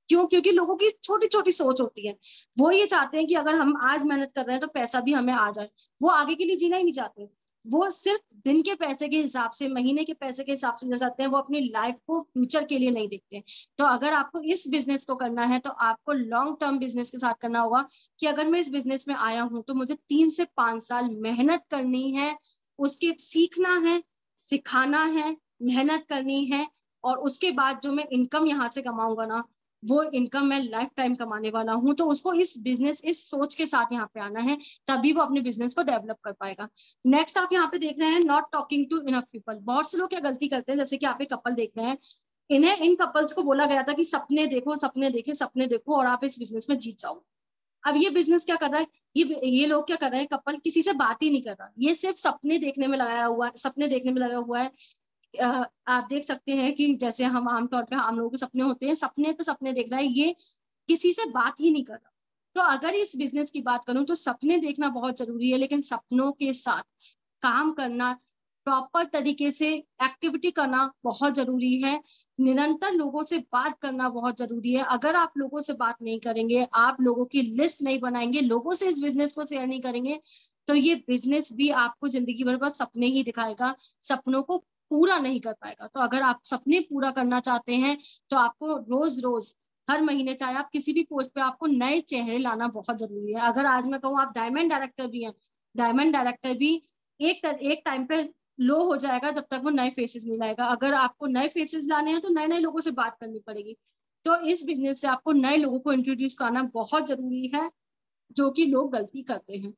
क्यों? क्योंकि लोगों की छोटी छोटी सोच होती है। वो ये चाहते हैं कि अगर हम आज मेहनत कर रहे हैं तो पैसा भी हमें आ जाए। वो आगे के लिए जीना ही नहीं चाहते। वो सिर्फ दिन के पैसे के हिसाब से, महीने के पैसे के हिसाब से जीना चाहते हैं। वो अपनी लाइफ को फ्यूचर के लिए नहीं देखते। तो अगर आपको इस बिजनेस को करना है तो आपको लॉन्ग टर्म बिजनेस के साथ करना होगा कि अगर मैं इस बिजनेस में आया हूं तो मुझे 3 से 5 साल मेहनत करनी है, उसके सीखना है, सिखाना है, मेहनत करनी है, और उसके बाद जो मैं इनकम यहाँ से कमाऊंगा ना, वो इनकम मैं लाइफ टाइम कमाने वाला हूं। तो उसको इस बिजनेस, इस सोच के साथ यहाँ पे आना है, तभी वो अपने बिजनेस को डेवलप कर पाएगा। नेक्स्ट आप यहाँ पे देख रहे हैं not talking to enough people. बहुत से लोग क्या गलती करते हैं, जैसे कि आप एक कपल देख रहे हैं, इन्हें, इन कपल्स को बोला गया था कि सपने देखो, सपने देखे, सपने देखो और आप इस बिजनेस में जीत जाओ। अब ये बिजनेस क्या कर रहा है, ये लोग क्या कर रहे हैं, कपल किसी से बात ही नहीं कर रहा, ये सिर्फ सपने देखने में लगाया हुआ है, सपने देखने में लगा हुआ है। आप देख सकते हैं कि जैसे हम आमतौर पे, हम लोगों के सपने होते हैं, सपने पे सपने देख रहा है, ये किसी से बात ही नहीं कर रहा। तो अगर इस बिजनेस की बात करूं तो सपने देखना बहुत जरूरी है, लेकिन सपनों के साथ काम करना, प्रॉपर तरीके से एक्टिविटी करना बहुत जरूरी है। निरंतर लोगों से बात करना बहुत जरूरी है। अगर आप लोगों से बात नहीं करेंगे, आप लोगों की लिस्ट नहीं बनाएंगे, लोगों से इस बिजनेस को शेयर नहीं करेंगे, तो ये बिजनेस भी आपको जिंदगी भर बस सपने ही दिखाएगा, सपनों को पूरा नहीं कर पाएगा। तो अगर आप सपने पूरा करना चाहते हैं तो आपको रोज रोज, हर महीने, चाहे आप किसी भी पोस्ट पे, आपको नए चेहरे लाना बहुत जरूरी है। अगर आज मैं कहूँ आप डायमंड डायरेक्टर भी हैं, डायमंड डायरेक्टर भी एक टाइम पे लो हो जाएगा जब तक वो नए फेसेस नहीं लाएगा। अगर आपको नए फेसेस लाने हैं तो नए नए लोगों से बात करनी पड़ेगी। तो इस बिजनेस से आपको नए लोगों को इंट्रोड्यूस करना बहुत जरूरी है, जो कि लोग गलती करते हैं।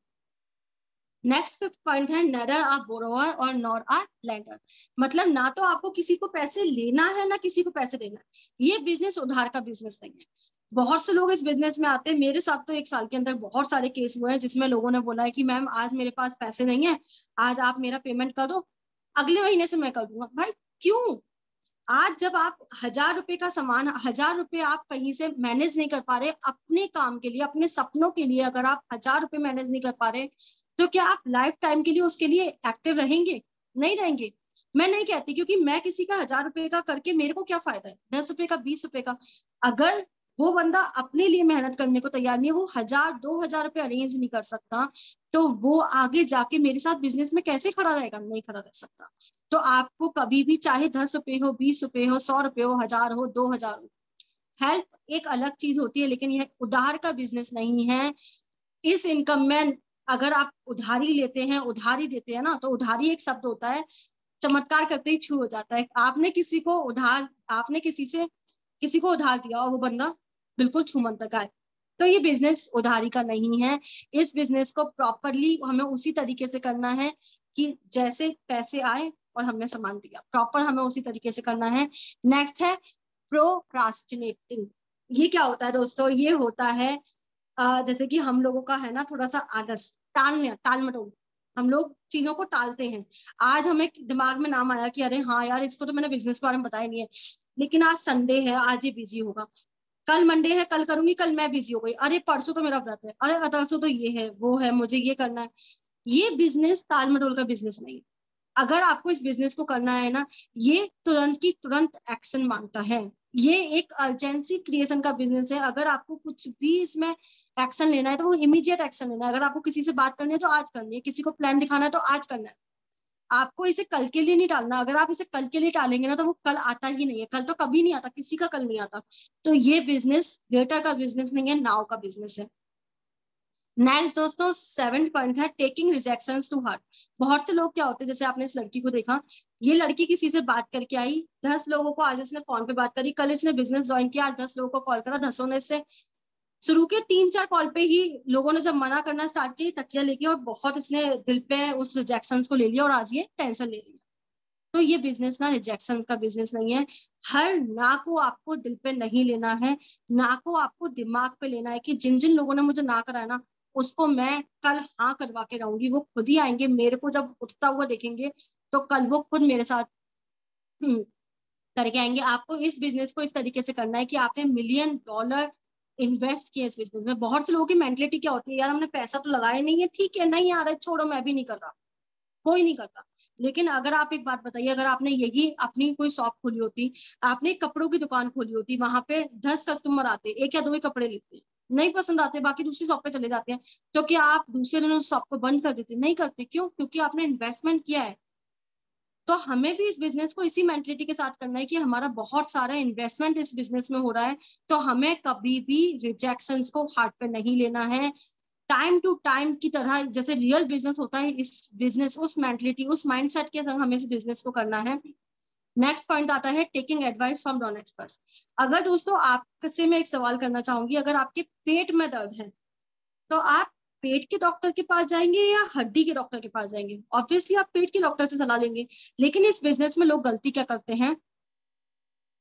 नेक्स्ट 5th पॉइंट है नेदर आ बोरोवर और नॉर आ लेंडर। मतलब ना तो आपको किसी को पैसे लेना है ना किसी को पैसे देना है। ये बिजनेस उधार का बिजनेस नहीं है। बहुत से लोग इस बिजनेस में आते हैं, मेरे साथ तो 1 साल के अंदर बहुत सारे केस हुए हैं जिसमें लोगों ने बोला है कि मैम आज मेरे पास पैसे नहीं है, आज आप मेरा पेमेंट कर दो, अगले महीने से मैं कर दूंगा। भाई क्यों? आज जब आप 1000 रुपए का सामान, 1000 रुपए आप कहीं से मैनेज नहीं कर पा रहे अपने काम के लिए, अपने सपनों के लिए, अगर आप 1000 रुपए मैनेज नहीं कर पा रहे, तो क्या आप लाइफ टाइम के लिए उसके लिए एक्टिव रहेंगे? नहीं रहेंगे। मैं नहीं कहती, क्योंकि मैं किसी का 1000 रुपए का करके मेरे को क्या फायदा है, 10 रुपए का, 20 रुपए का। अगर वो बंदा अपने लिए मेहनत करने को तैयार नहीं है, वो 1000 2000 रुपए अरेंज नहीं कर सकता, तो वो आगे जाके मेरे साथ बिजनेस में कैसे खड़ा रहेगा? नहीं खड़ा रह सकता। तो आपको कभी भी, चाहे 10 रुपए हो, 20 रुपए हो, 100 रुपए हो, 1000 हो, 2000 हो, हेल्प एक अलग चीज होती है, लेकिन यह उधार का बिजनेस नहीं है। इस इनकम में अगर आप उधारी लेते हैं, उधारी देते हैं ना, तो उधारी एक शब्द होता है, चमत्कार करते ही छू हो जाता है। आपने किसी को उधार दिया और वो बंदा बिल्कुल छूमंतर है। तो ये बिजनेस उधारी का नहीं है। इस बिजनेस को प्रॉपरली हमें उसी तरीके से करना है कि जैसे पैसे आए और हमने सामान दिया, प्रॉपर हमें उसी तरीके से करना है। नेक्स्ट है प्रोक्रास्टिनेटिंग। ये क्या होता है दोस्तों? ये होता है जैसे कि हम लोगों का है ना थोड़ा सा आलस, टाल मटोल, हम लोग चीजों को टालते हैं। आज हमें दिमाग में नाम आया कि अरे हाँ यार, इसको तो मैंने बिजनेस के बारे में बताया नहीं है, लेकिन आज संडे है, आज ये बिजी होगा, कल मंडे है, कल करूंगी, कल मैं बिजी हो गई, अरे परसों तो मेरा व्रत है, अरे परसों तो ये है, वो है, मुझे ये करना है। ये बिजनेस ताल मटोल का बिजनेस नहीं है। अगर आपको इस बिजनेस को करना है ना, ये तुरंत की तुरंत एक्शन मांगता है। ये एक अर्जेंसी क्रिएशन का बिजनेस है। अगर आपको कुछ भी इसमें एक्शन लेना है तो वो इमीडिएट एक्शन लेना है। अगर आपको किसी से बात करनी है तो आज करनी है, किसी को प्लान दिखाना है तो आज करना है। आपको इसे कल के लिए नहीं टालना। अगर आप इसे कल के लिए टालेंगे ना तो वो कल आता ही नहीं है। कल तो कभी नहीं आता, किसी का कल नहीं आता। तो ये बिजनेस लेटर का बिजनेस नहीं है, नाउ का बिजनेस है। नेक्स्ट दोस्तों 7th पॉइंट है टेकिंग रिजेक्शंस टू हार्ट। बहुत से लोग क्या होते हैं, जैसे आपने इस लड़की को देखा, ये लड़की किसी से बात करके आई, 10 लोगों को आज इसने फोन पे बात करी, कल इसने बिजनेस ज्वाइन किया, आज 10 लोगों को कॉल करा, 10 ने इससे शुरू के 3-4 कॉल पे ही लोगों ने जब मना करना स्टार्ट किया, तकिया लेके, और बहुत इसने दिल पे उस रिजेक्शन को ले लिया और आज ये टेंशन ले लिया। तो ये बिजनेस ना रिजेक्शन का बिजनेस नहीं है। हर ना को आपको दिल पे नहीं लेना है, ना को आपको दिमाग पे लेना है कि जिन जिन लोगों ने मुझे ना कराया ना, उसको मैं कल हाँ करवा के रहूंगी। वो खुद ही आएंगे, मेरे को जब उठता हुआ देखेंगे तो कल वो खुद मेरे साथ करके आएंगे। आपको इस बिजनेस को इस तरीके से करना है कि आपने $1,000,000 इन्वेस्ट किया इस बिजनेस में। बहुत से लोगों की मेंटलिटी क्या होती है, यार हमने पैसा तो लगाया नहीं है, ठीक है नहीं आ रहा है, छोड़ो मैं भी नहीं कर रहा, कोई नहीं करता। लेकिन अगर आप एक बात बताइए, अगर आपने यही अपनी कोई शॉप खोली होती, आपने कपड़ों की दुकान खोली होती, वहां पे 10 कस्टमर आते, 1 या 2 ही कपड़े लेते हैं, नहीं पसंद आते, बाकी दूसरी शॉप पे चले जाते हैं, तो क्या आप दूसरे दिन उस शॉप को बंद कर देते? नहीं करते। क्यों? क्योंकि आपने इन्वेस्टमेंट किया है। तो हमें भी इस बिजनेस को इसी मेंटलिटी के साथ करना है कि हमारा बहुत सारा इन्वेस्टमेंट इस बिजनेस में हो रहा है, तो हमें कभी भी रिजेक्शंस को हार्ट पे नहीं लेना है। टाइम टू टाइम की तरह जैसे रियल बिजनेस होता है, इस बिजनेस उस मेंटलिटी उस माइंडसेट के संग हमें इस बिजनेस को करना है। नेक्स्ट पॉइंट आता है taking advice from non experts. अगर दोस्तों आपसे मैं एक सवाल करना चाहूंगी, अगर आपके पेट में दर्द है तो आप पेट के डॉक्टर के पास जाएंगे या हड्डी के डॉक्टर के पास जाएंगे? ऑब्वियसली आप पेट के डॉक्टर से सलाह लेंगे। लेकिन इस बिजनेस में लोग गलती क्या करते हैं,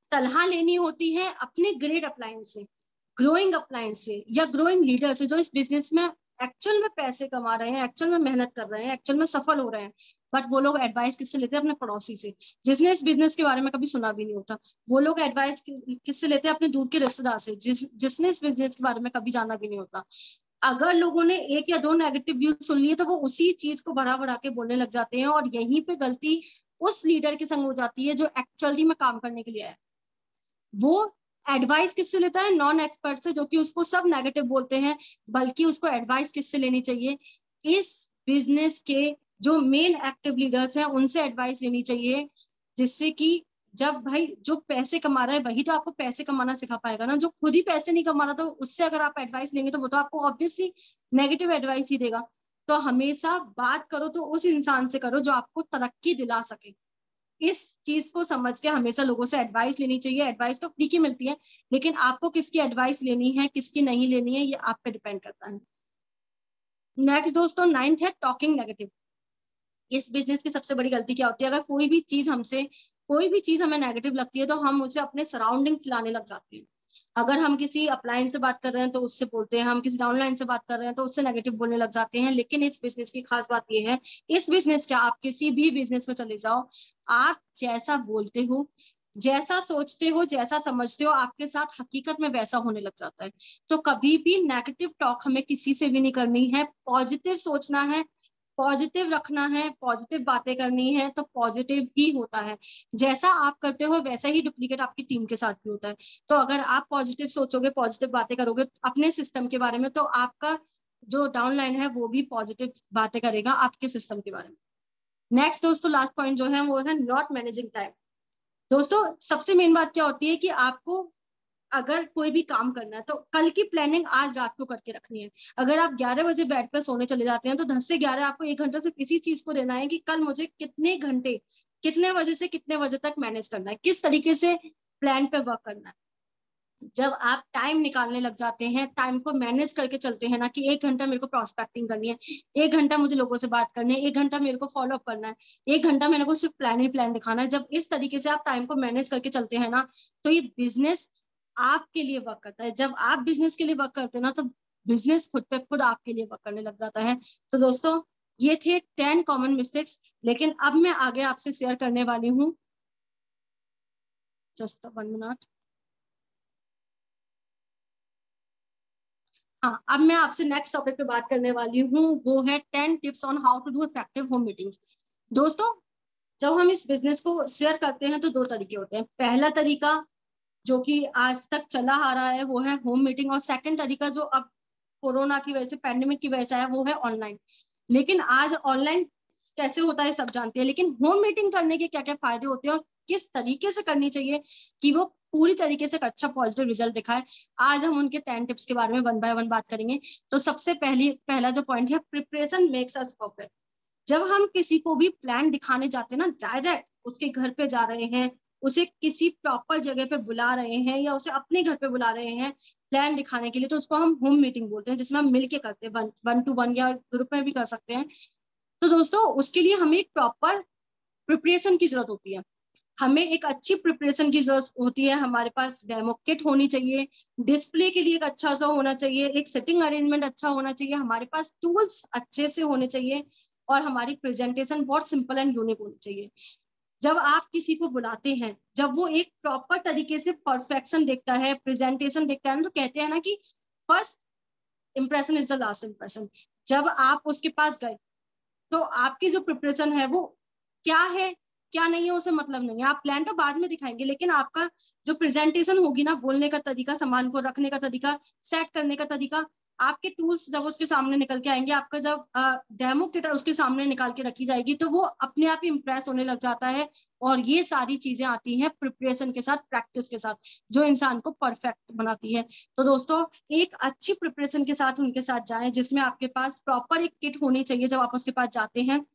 सलाह लेनी होती है अपने ग्रेट अप्लायंस से, ग्रोइंग अप्लायंस से, या ग्रोइंग लीडर से, जो इस बिजनेस में एक्चुअल में पैसे कमा रहे हैं, एक्चुअल में मेहनत कर रहे हैं, एक्चुअल में सफल हो रहे हैं। बट वो लोग एडवाइस किससे लेते हैं? अपने पड़ोसी से, जिसने इस बिजनेस के बारे में कभी सुना भी नहीं होता। वो लोग एडवाइस किससे लेते हैं? अपने दूर के रिश्तेदार से, जिसने इस बिजनेस के बारे में कभी जाना भी नहीं होता। अगर लोगों ने 1 या 2 नेगेटिव व्यूज सुन लिए तो वो उसी चीज को बढ़ा बढ़ा के बोलने लग जाते हैं, और यहीं पे गलती उस लीडर के संग हो जाती है जो एक्चुअली में काम करने के लिए है। वो एडवाइस किससे लेता है? नॉन एक्सपर्ट से, जो कि उसको सब नेगेटिव बोलते हैं। बल्कि उसको एडवाइस किससे लेनी चाहिए? इस बिजनेस के जो मेन एक्टिव लीडर्स हैं उनसे एडवाइस लेनी चाहिए, जिससे कि जब भाई जो पैसे कमा रहा है वही तो आपको पैसे कमाना सिखा पाएगा ना। जो खुद ही पैसे नहीं कमा रहा तो उससे अगर आप एडवाइस लेंगे तो वो तो आपको ऑब्वियसली नेगेटिव एडवाइस ही देगा। तो हमेशा बात करो तो उस इंसान से करो जो आपको तरक्की दिला सके। इस चीज को समझ के हमेशा लोगों से एडवाइस लेनी चाहिए। एडवाइस तो फ्री की मिलती है, लेकिन आपको किसकी एडवाइस लेनी है किसकी नहीं लेनी है ये आप पे डिपेंड करता है। नेक्स्ट दोस्तों 9th है टॉकिंग नेगेटिव। इस बिजनेस की सबसे बड़ी गलती क्या होती है? अगर कोई भी चीज हमें नेगेटिव लगती है तो हम उसे अपने सराउंडिंग फैलाने लग जाते हैं। अगर हम किसी अप्लायंस से बात कर रहे हैं तो उससे बोलते हैं, हम किसी डाउनलाइन से बात कर रहे हैं तो उससे नेगेटिव बोलने लग जाते हैं। लेकिन इस बिजनेस की खास बात यह है, इस बिजनेस क्या, आप किसी भी बिजनेस में चले जाओ, आप जैसा बोलते हो, जैसा सोचते हो, जैसा समझते हो, आपके साथ हकीकत में वैसा होने लग जाता है। तो कभी भी नेगेटिव टॉक हमें किसी से भी नहीं करनी है। पॉजिटिव सोचना है, पॉजिटिव रखना है, पॉजिटिव बातें करनी है, तो पॉजिटिव ही होता है। जैसा आप करते हो वैसा ही डुप्लीकेट आपकी टीम के साथ भी होता है। तो अगर आप पॉजिटिव सोचोगे, पॉजिटिव बातें करोगे अपने सिस्टम के बारे में, तो आपका जो डाउनलाइन है वो भी पॉजिटिव बातें करेगा आपके सिस्टम के बारे में। नेक्स्ट दोस्तों लास्ट पॉइंट जो है वो है नॉट मैनेजिंग टाइम। दोस्तों सबसे मेन बात क्या होती है कि आपको अगर कोई भी काम करना है तो कल की प्लानिंग आज रात को करके रखनी है। अगर आप 11 बजे बेड पर सोने चले जाते हैं तो 10 से 11 आपको 1 घंटा सिर्फ इसी चीज को देना है कि कल मुझे कितने घंटे, कितने बजे से कितने बजे तक मैनेज करना है, किस तरीके से प्लान पे वर्क करना है। जब आप टाइम निकालने लग जाते हैं, टाइम को मैनेज करके चलते हैं ना, कि 1 घंटा मेरे को प्रोस्पेक्टिंग करनी है, 1 घंटा मुझे लोगों से बात करनी है, 1 घंटा मेरे को फॉलो अप करना है, 1 घंटा मेरे को सिर्फ प्लान ही प्लान दिखाना है। जब इस तरीके से आप टाइम को मैनेज करके चलते हैं ना, तो ये बिजनेस आपके लिए वर्क करता है। जब आप बिजनेस के लिए वर्क करते हैं ना, तो बिजनेस खुद पे खुद आपके लिए वर्क करने लग जाता है। तो दोस्तों ये थे 10 कॉमन मिस्टेक्स। लेकिन अब मैं आगे आपसे शेयर करने वाली हूँ, जस्ट 1 मिनट। हाँ, अब मैं आपसे नेक्स्ट टॉपिक पे बात करने वाली हूँ, वो है 10 tips on how to do effective home meetings. दोस्तों जब हम इस बिजनेस को शेयर करते हैं तो 2 तरीके होते हैं। पहला तरीका जो कि आज तक चला आ रहा है वो है होम मीटिंग, और सेकंड तरीका जो अब कोरोना की वजह से, पैंडेमिक की वजह से है, वो है ऑनलाइन। लेकिन आज ऑनलाइन कैसे होता है सब जानते हैं, लेकिन होम मीटिंग करने के क्या क्या फायदे होते हैं और किस तरीके से करनी चाहिए कि वो पूरी तरीके से एक अच्छा पॉजिटिव रिजल्ट दिखाए, आज हम उनके 10 टिप्स के बारे में 1 बाय 1 बात करेंगे। तो सबसे पहला जो पॉइंट है, प्रिपरेशन मेक्स अस परफेक्ट। जब हम किसी को भी प्लान दिखाने जाते हैं ना, डायरेक्ट उसके घर पे जा रहे हैं, उसे किसी प्रॉपर जगह पे बुला रहे हैं या उसे अपने घर पे बुला रहे हैं, प्लान दिखाने के लिए, तो उसको हम होम मीटिंग बोलते हैं, जिसमें हम मिलके करते हैं, 1-to-1 या ग्रुप में भी कर सकते हैं। तो दोस्तों उसके लिए हमें एक प्रॉपर प्रिपरेशन की जरूरत होती है, हमें एक अच्छी प्रिपरेशन की जरूरत होती है। हमारे पास डेमो किट होनी चाहिए, डिस्प्ले के लिए एक अच्छा सा होना चाहिए, एक सिटिंग अरेंजमेंट अच्छा होना चाहिए, हमारे पास टूल्स अच्छे से होने चाहिए, और हमारी प्रेजेंटेशन बहुत सिंपल एंड यूनिक होनी चाहिए। जब आप किसी को बुलाते हैं, जब वो एक प्रॉपर तरीके से परफेक्शन देखता है, प्रेजेंटेशन देखता है ना, तो कहते हैं ना कि first impression is the last impression. जब आप उसके पास गए तो आपकी जो प्रिपरेशन है वो क्या है क्या नहीं है उसे मतलब नहीं है, आप प्लान तो बाद में दिखाएंगे, लेकिन आपका जो प्रेजेंटेशन होगी ना, बोलने का तरीका, सामान को रखने का तरीका, सेट करने का तरीका, आपके टूल्स जब उसके सामने निकल के आएंगे, आपका जब डेमो किट उसके सामने निकाल के रखी जाएगी, तो वो अपने आप ही इंप्रेस होने लग जाता है। और ये सारी चीजें आती हैं प्रिपरेशन के साथ, प्रैक्टिस के साथ, जो इंसान को परफेक्ट बनाती है। तो दोस्तों एक अच्छी प्रिपरेशन के साथ उनके साथ जाएं, जिसमें आपके पास प्रॉपर एक किट होनी चाहिए जब आप उसके पास जाते हैं,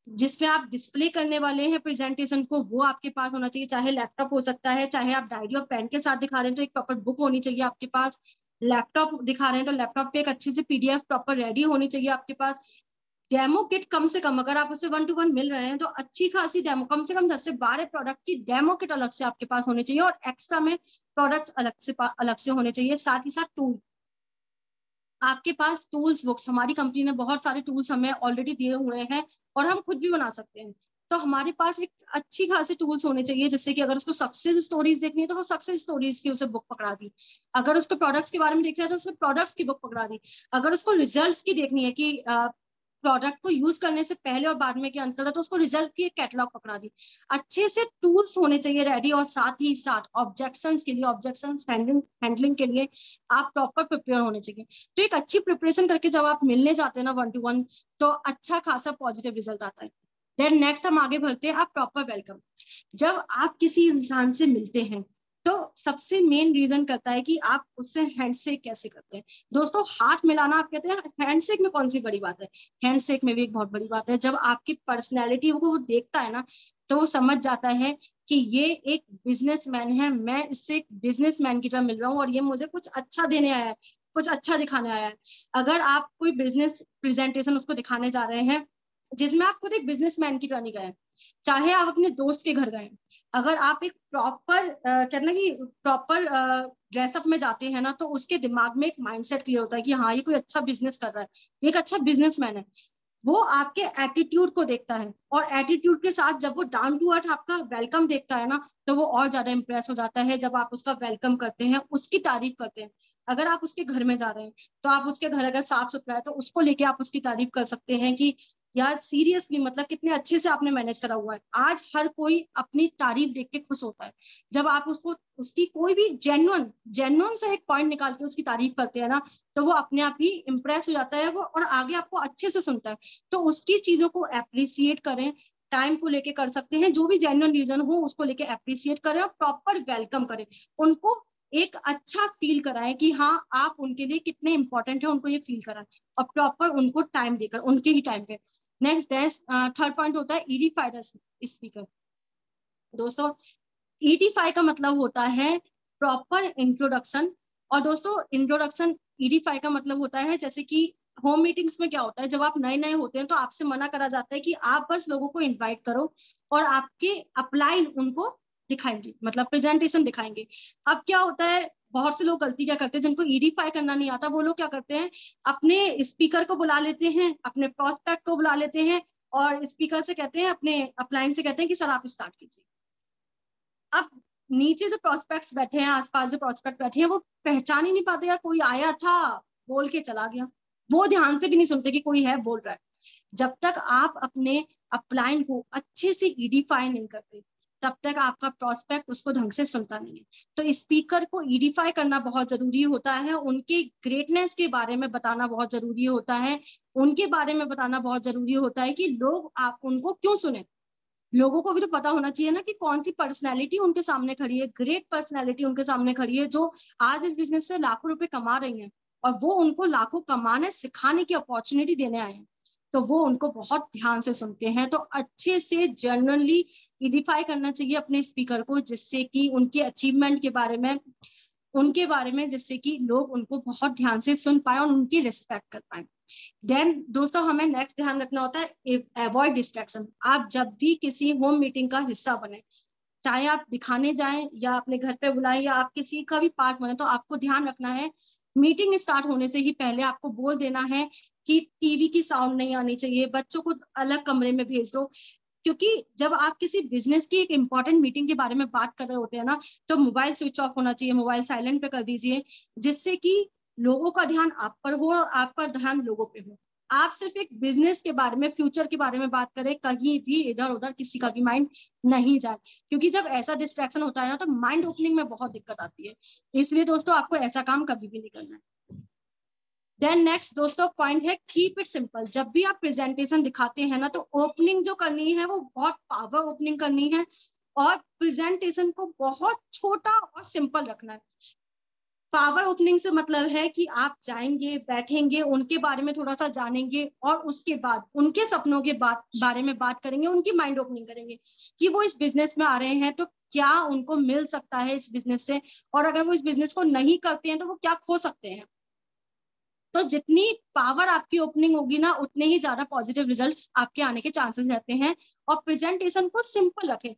जिसमें आप डिस्प्ले करने वाले हैं प्रेजेंटेशन को, वो आपके पास होना चाहिए। चाहे लैपटॉप हो सकता है, चाहे आप डायरी और पेन के साथ दिखा रहे हैं तो एक प्रॉपर बुक होनी चाहिए आपके पास, लैपटॉप दिखा रहे हैं तो लैपटॉप पे एक अच्छी सी पीडीएफ प्रॉपर रेडी होनी चाहिए आपके पास। डेमो किट कम से कम, अगर आप उससे 1-to-1 मिल रहे हैं तो अच्छी खासी डेमो, कम से कम 10 से 12 प्रोडक्ट की डेमो किट अलग से आपके पास होनी चाहिए, और एक्स्ट्रा में प्रोडक्ट्स अलग से होने चाहिए। साथ ही साथ टूल, आपके पास टूल्स बुक्स, हमारी कंपनी ने बहुत सारे टूल्स हमें ऑलरेडी दिए हुए हैं और हम खुद भी बना सकते हैं। तो हमारे पास एक अच्छी खासी टूल्स होने चाहिए, जिससे कि अगर उसको सक्सेस स्टोरीज देखनी है तो वो सक्सेस स्टोरीज की उसे बुक पकड़ा दी, अगर उसको प्रोडक्ट्स के बारे में देखना है तो उसको प्रोडक्ट्स की बुक पकड़ा दी, अगर उसको रिजल्ट्स की देखनी है कि प्रोडक्ट को यूज करने से पहले और बाद में क्या अंतर है, तो उसको रिजल्ट की कैटलॉग पकड़ा दी। अच्छे से टूल्स होने चाहिए रेडी, और साथ ही साथ ऑब्जेक्शंस के लिए, ऑब्जेक्शंस हैंडलिंग के लिए आप प्रॉपर प्रिपेयर होने चाहिए। तो एक अच्छी प्रिपरेशन करके जब आप मिलने जाते हैं ना 1-to-1, तो अच्छा खासा पॉजिटिव रिजल्ट आता है। देन नेक्स्ट हम आगे बढ़ते हैं, आप प्रॉपर वेलकम। जब आप किसी इंसान से मिलते हैं तो सबसे मेन रीजन करता है कि आप उससे हैंडशेक कैसे करते हैं। दोस्तों हाथ मिलाना, आप कहते हैं हैंडशेक में कौन सी बड़ी बात है, हैंडशेक में भी एक बहुत बड़ी बात है। जब आपकी पर्सनैलिटी को वो देखता है ना, तो वो समझ जाता है कि ये एक बिजनेसमैन है, मैं इससे एक बिजनेसमैन की तरह मिल रहा हूँ और ये मुझे कुछ अच्छा देने आया है, कुछ अच्छा दिखाने आया है। अगर आप कोई बिजनेस प्रेजेंटेशन उसको दिखाने जा रहे हैं जिसमें आप खुद एक बिजनेसमैन की तरह नहीं गए, चाहे आप अपने दोस्त के घर गए, अगर आप एक प्रॉपर कहना कि प्रॉपर ड्रेसअप में जाते हैं ना, तो उसके दिमाग में एक माइंडसेट क्लियर होता है कि हाँ ये कोई अच्छा बिजनेस कर रहा है, ये एक अच्छा बिजनेसमैन है। वो आपके एटीट्यूड को देखता है, और एटीट्यूड के साथ जब वो डाउन टू अर्थ आपका वेलकम देखता है ना, तो वो और ज्यादा इंप्रेस हो जाता है। जब आप उसका वेलकम करते हैं, उसकी तारीफ करते हैं, अगर आप उसके घर में जा रहे हैं तो आप उसके घर अगर साफ सुथरा है तो उसको लेके आप उसकी तारीफ कर सकते हैं कि यार सीरियसली मतलब कितने अच्छे से आपने मैनेज करा हुआ है। आज हर कोई अपनी तारीफ देख के खुश होता है। जब आप उसको उसकी कोई भी जेन्युइन से एक पॉइंट निकाल के उसकी तारीफ करते हैं ना, तो वो अपने आप ही इंप्रेस हो जाता है वो, और आगे आपको अच्छे से सुनता है। तो उसकी चीजों को अप्रिसिएट करें, टाइम को लेके कर सकते हैं, जो भी जेन्युइन रीजन हो उसको लेके अप्रिसिएट करें और प्रॉपर वेलकम करें, उनको एक अच्छा फील कराएं कि हाँ आप उनके लिए कितने इंपॉर्टेंट है, उनको ये फील कराएं, और प्रॉपर उनको टाइम देकर उनके ही टाइम पे। नेक्स्ट थर्ड पॉइंट होता है ईडीफाइड स्पीकर। दोस्तों ईडीफाई का मतलब होता है प्रॉपर इंट्रोडक्शन। और दोस्तों इंट्रोडक्शन ईडीफाई का मतलब होता है, जैसे कि होम मीटिंग्स में क्या होता है, जब आप नए नए होते हैं तो आपसे मना करा जाता है कि आप बस लोगों को इनवाइट करो और आपके अपलाइन उनको दिखाएंगे, मतलब प्रेजेंटेशन दिखाएंगे। अब क्या होता है, बहुत से लोग गलती क्या करते हैं, जिनको ईडीफाई करना नहीं आता, वो लोग क्या करते हैं, अपने स्पीकर को बुला लेते हैं, अपने प्रोस्पेक्ट को बुला लेते हैं, और स्पीकर से कहते हैं, अपने अपलाइन से कहते हैं कि सर आप स्टार्ट कीजिए। अब नीचे जो प्रोस्पेक्ट्स बैठे हैं, आसपास जो प्रोस्पेक्ट बैठे हैं, वो पहचान ही नहीं पाते यार कोई आया था बोल के चला गया, वो ध्यान से भी नहीं सुनते कि कोई है बोल रहा है। जब तक आप अपने अपलाइन को अच्छे से ईडीफाई नहीं करते, तब तक आपका प्रोस्पेक्ट उसको ढंग से सुनता नहीं है। तो स्पीकर को ईडीफाई करना बहुत जरूरी होता है, उनके ग्रेटनेस के बारे में बताना बहुत जरूरी होता है, उनके बारे में बताना बहुत जरूरी होता है कि लोग आप उनको क्यों सुने। लोगों को भी तो पता होना चाहिए ना कि कौन सी पर्सनैलिटी उनके सामने खड़ी है, ग्रेट पर्सनैलिटी उनके सामने खड़ी है, जो आज इस बिजनेस से लाखों रुपए कमा रही हैं, और वो उनको लाखों कमाने सिखाने की अपॉर्चुनिटी देने आए हैं। तो वो उनको बहुत ध्यान से सुनते हैं। तो अच्छे से जनरली इडिफाई करना चाहिए अपने स्पीकर को, जिससे कि उनके अचीवमेंट के बारे में उनके बारे में, जिससे कि लोग उनको बहुत ध्यान से सुन पाए और उनकी रिस्पेक्ट कर पाए। देन दोस्तों हमें नेक्स्ट ध्यान रखना होता है अवॉइड डिस्ट्रैक्शन। आप जब भी किसी होम मीटिंग का हिस्सा बने, चाहे आप दिखाने जाएं या अपने घर पे बुलाएं या आप किसी का भी पार्ट बने, तो आपको ध्यान रखना है मीटिंग स्टार्ट होने से ही पहले आपको बोल देना है कि टीवी की साउंड नहीं आनी चाहिए, बच्चों को अलग कमरे में भेज दो। क्योंकि जब आप किसी बिजनेस की एक इंपॉर्टेंट मीटिंग के बारे में बात कर रहे होते हैं ना, तो मोबाइल स्विच ऑफ होना चाहिए, मोबाइल साइलेंट पे कर दीजिए, जिससे कि लोगों का ध्यान आप पर हो और आपका ध्यान लोगों पे हो। आप सिर्फ एक बिजनेस के बारे में, फ्यूचर के बारे में बात करें, कहीं भी इधर उधर किसी का भी माइंड नहीं जाए, क्योंकि जब ऐसा डिस्ट्रैक्शन होता है ना तो माइंड ओपनिंग में बहुत दिक्कत आती है। इसलिए दोस्तों आपको ऐसा काम कभी भी नहीं करना है। देन नेक्स्ट दोस्तों पॉइंट है कीप इट सिंपल। जब भी आप प्रेजेंटेशन दिखाते हैं ना, तो ओपनिंग जो करनी है वो बहुत पावर ओपनिंग करनी है और प्रेजेंटेशन को बहुत छोटा और सिंपल रखना है। पावर ओपनिंग से मतलब है कि आप जाएंगे, बैठेंगे, उनके बारे में थोड़ा सा जानेंगे और उसके बाद उनके सपनों के बारे में बात करेंगे, उनकी माइंड ओपनिंग करेंगे कि वो इस बिजनेस में आ रहे हैं तो क्या उनको मिल सकता है इस बिजनेस से, और अगर वो इस बिजनेस को नहीं करते हैं तो वो क्या खो सकते हैं। तो जितनी पावर आपकी ओपनिंग होगी ना, उतने ही ज्यादा पॉजिटिव रिजल्ट्स आपके आने के चांसेस रहते हैं। और प्रेजेंटेशन को सिंपल रखें।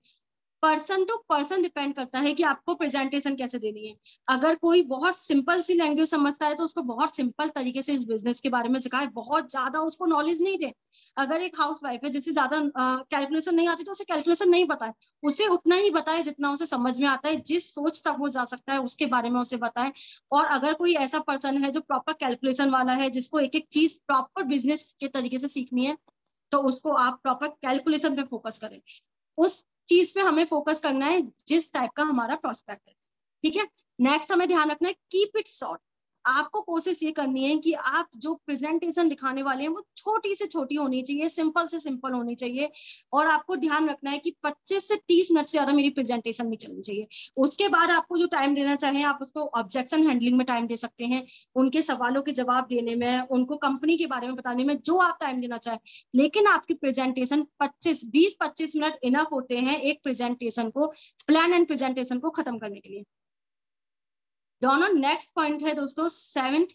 पर्सन टू पर्सन डिपेंड करता है कि आपको प्रेजेंटेशन कैसे देनी है। अगर कोई बहुत सिंपल सी लैंग्वेज समझता है तो उसको बहुत सिंपल तरीके से इस बिजनेस के बारे में सिखाए, बहुत ज्यादा उसको नॉलेज नहीं दे। अगर एक हाउस वाइफ है जिसे ज्यादा कैलकुलेशन नहीं आती, तो उसे कैलकुलेशन नहीं बताए, उसे उतना ही बताए जितना उसे समझ में आता है, जिस सोच तक वो जा सकता है उसके बारे में उसे बताए। और अगर कोई ऐसा पर्सन है जो प्रॉपर कैलकुलेशन वाला है, जिसको एक एक चीज प्रॉपर बिजनेस के तरीके से सीखनी है, तो उसको आप प्रॉपर कैलकुलेशन पे फोकस करें। उस चीज पे हमें फोकस करना है जिस टाइप का हमारा प्रोस्पेक्ट है। ठीक है। नेक्स्ट हमें ध्यान रखना है कीप इट शॉर्ट। आपको कोशिश ये करनी है कि आप जो प्रेजेंटेशन दिखाने वाले हैं वो छोटी से छोटी होनी चाहिए, सिंपल से सिंपल होनी चाहिए। और आपको ध्यान रखना है कि 25 से 30 मिनट से ज्यादा मेरी प्रेजेंटेशन नहीं चलनी चाहिए। उसके बाद आपको जो टाइम देना चाहें, आप उसको ऑब्जेक्शन हैंडलिंग में टाइम दे सकते हैं, उनके सवालों के जवाब देने में, उनको कंपनी के बारे में बताने में, जो आप टाइम देना चाहें। लेकिन आपकी प्रेजेंटेशन 20-25 मिनट इनफ होते हैं एक प्रेजेंटेशन को, प्लान एंड प्रेजेंटेशन को खत्म करने के लिए। दोनों नेक्स्ट पॉइंट है दोस्तों 7th,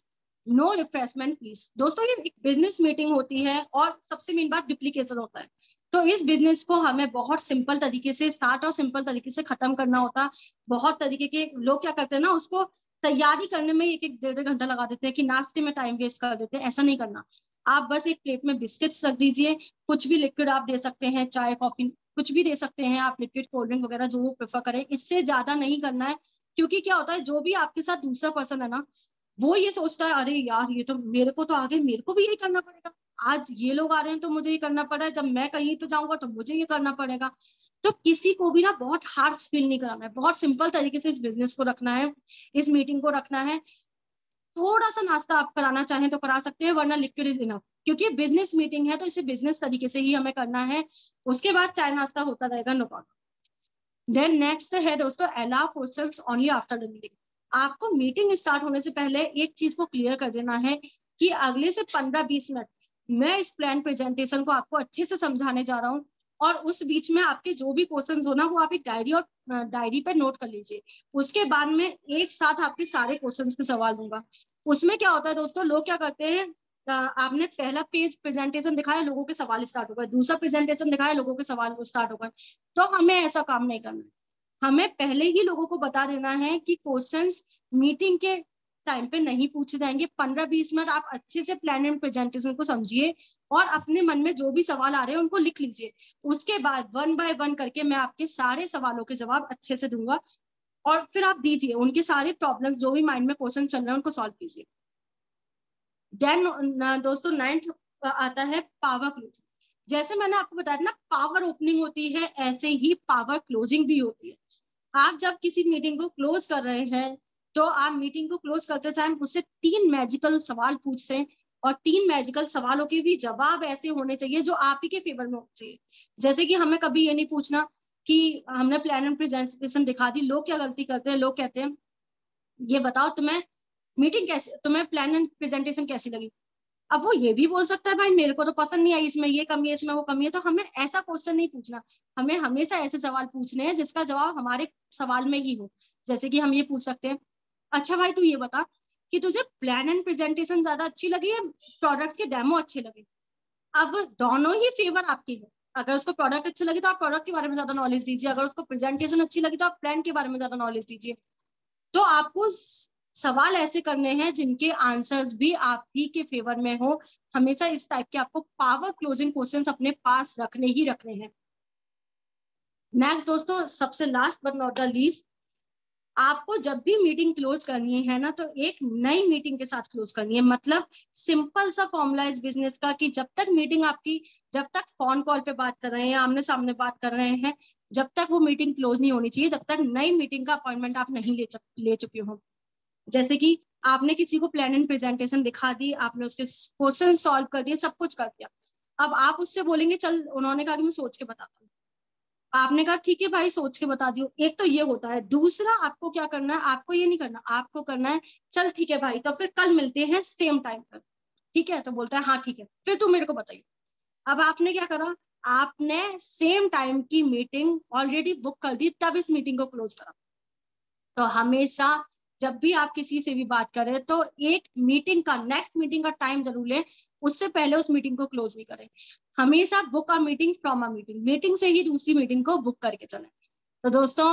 नो रिफ्रेशमेंट प्लीज। दोस्तों ये एक बिजनेस मीटिंग होती है और सबसे मेन बात डुप्लीकेशन होता है। तो इस बिजनेस को हमें बहुत सिंपल तरीके से स्टार्ट और सिंपल तरीके से खत्म करना होता। बहुत तरीके के लोग क्या करते हैं ना, उसको तैयारी करने में 1-1 1.5 घंटा लगा देते हैं कि नाश्ते में टाइम वेस्ट कर देते हैं। ऐसा नहीं करना। आप बस एक प्लेट में बिस्किट्स रख दीजिए, कुछ भी लिक्विड आप दे सकते हैं, चाय कॉफी कुछ भी दे सकते हैं आप, लिक्विड कोल्ड ड्रिंक वगैरह जो वो प्रेफर करें। इससे ज्यादा नहीं करना है, क्योंकि क्या होता है जो भी आपके साथ दूसरा पर्सन है ना, वो ये सोचता है अरे यार ये तो मेरे को तो आगे, मेरे को भी यही करना पड़ेगा, आज ये लोग आ रहे हैं तो मुझे ये करना पड़ रहा है, जब मैं कहीं पे जाऊंगा तो मुझे ये करना पड़ेगा। तो किसी को भी ना बहुत हार्श फील नहीं कराना है, बहुत सिंपल तरीके से इस बिजनेस को रखना है, इस मीटिंग को रखना है। थोड़ा सा नाश्ता आप कराना चाहें तो करा सकते हैं, वरना लिक्विड इज इनफ, क्योंकि बिजनेस मीटिंग है तो इसे बिजनेस तरीके से ही हमें करना है। उसके बाद चाय नाश्ता होता रहेगा, नो प्रॉब्लम। देन नेक्स्ट है दोस्तों allow questions only after the meeting. आपको मीटिंग स्टार्ट होने से पहले एक चीज को क्लियर कर देना है कि अगले से 15-20 मिनट मैं इस प्लान प्रेजेंटेशन को आपको अच्छे से समझाने जा रहा हूँ, और उस बीच में आपके जो भी क्वेश्चंस हो ना, वो आप एक डायरी पे नोट कर लीजिए। उसके बाद में एक साथ आपके सारे क्वेश्चंस के सवाल दूंगा। उसमें क्या होता है दोस्तों, लोग क्या करते हैं, आपने पहला पेज प्रेजेंटेशन दिखाया, लोगों के सवाल स्टार्ट हो गए, दूसरा प्रेजेंटेशन दिखाया, लोगों के सवाल स्टार्ट हो गए। तो हमें ऐसा काम नहीं करना है। हमें पहले ही लोगों को बता देना है कि क्वेश्चंस मीटिंग के टाइम पे नहीं पूछे जाएंगे। 15-20 मिनट आप अच्छे से प्लान एंड प्रेजेंटेशन को समझिए और अपने मन में जो भी सवाल आ रहे हैं उनको लिख लीजिए। उसके बाद 1 बाय 1 करके मैं आपके सारे सवालों के जवाब अच्छे से दूंगा, और फिर आप दीजिए उनके सारे प्रॉब्लम, जो भी माइंड में क्वेश्चन चल रहे हैं उनको सॉल्व कीजिए। देन दोस्तों 9th आता है पावर क्लोजिंग। जैसे मैंने आपको बताया ना, पावर ओपनिंग होती है, ऐसे ही पावर क्लोजिंग भी होती है। आप जब किसी मीटिंग को क्लोज कर रहे हैं, तो आप मीटिंग को क्लोज करते समय उससे 3 मैजिकल सवाल पूछते हैं, और 3 मैजिकल सवालों के भी जवाब ऐसे होने चाहिए जो आप ही के फेवर में होने चाहिए। जैसे कि हमें कभी ये नहीं पूछना कि हमने प्लान एंड प्रेजेंटेशन दिखा दी। लोग क्या गलती करते हैं, लोग कहते हैं ये बताओ तुम्हें प्लान एंड प्रेजेंटेशन कैसी लगी। अब वो ये भी बोल सकता है भाई मेरे को तो पसंद नहीं आई, इसमें ये कमी है, इसमें वो कमी है। तो हमें ऐसा क्वेश्चन नहीं पूछना, हमें हमेशा ऐसे सवाल पूछने हैं जिसका जवाब हमारे सवाल में ही हो। जैसे कि हम ये पूछ सकते हैं, अच्छा भाई तू ये बता कि तुझे प्लान एंड प्रेजेंटेशन ज्यादा अच्छी लगी या प्रोडक्ट्स के डेमो अच्छे लगे? अब दोनों ही फेवर आपकी है। अगर उसको प्रोडक्ट अच्छे लगे तो आप प्रोडक्ट के बारे में ज्यादा नॉलेज दीजिए, अगर उसको प्रेजेंटेशन अच्छी लगी तो आप प्लान के बारे में ज्यादा नॉलेज दीजिए। तो आपको सवाल ऐसे करने हैं जिनके आंसर्स भी आप ही के फेवर में हो। हमेशा इस टाइप के आपको पावर क्लोजिंग क्वेश्चंस अपने पास रखने ही रखने हैं। नेक्स्ट दोस्तों, सबसे last but not the least, आपको जब भी मीटिंग क्लोज करनी है ना तो एक नई मीटिंग के साथ क्लोज करनी है। मतलब सिंपल सा फॉर्मूला इस बिजनेस का कि जब तक मीटिंग आपकी, जब तक फोन कॉल पे बात कर रहे हैं, आमने सामने बात कर रहे हैं, जब तक वो मीटिंग क्लोज नहीं होनी चाहिए, जब तक नई मीटिंग का अपॉइंटमेंट आप नहीं ले चुके हो। जैसे कि आपने किसी को प्लान एंड प्रेजेंटेशन दिखा दी, आपने उसके क्वेश्चन सॉल्व कर दिए, सब कुछ कर दिया। अब आप उससे बोलेंगे चल, उन्होंने कहा कि मैं सोच के बताता हूँ, आपने कहा ठीक है भाई सोच के बता दियो, एक तो ये होता है। दूसरा आपको क्या करना है, आपको ये नहीं करना, आपको करना है चल ठीक है भाई तो फिर कल मिलते हैं सेम टाइम पर, ठीक है? तो बोलता है हाँ ठीक है, फिर तू मेरे को बताइए। अब आपने क्या करा, आपने सेम टाइम की मीटिंग ऑलरेडी बुक कर दी, तब इस मीटिंग को क्लोज करा। तो हमेशा जब भी आप किसी से भी बात करें तो एक मीटिंग का, नेक्स्ट मीटिंग का टाइम जरूर लें, उससे पहले उस मीटिंग को क्लोज नहीं करें। हमेशा book a meeting from a meeting, meeting से ही दूसरी मीटिंग को बुक करके चलें। तो दोस्तों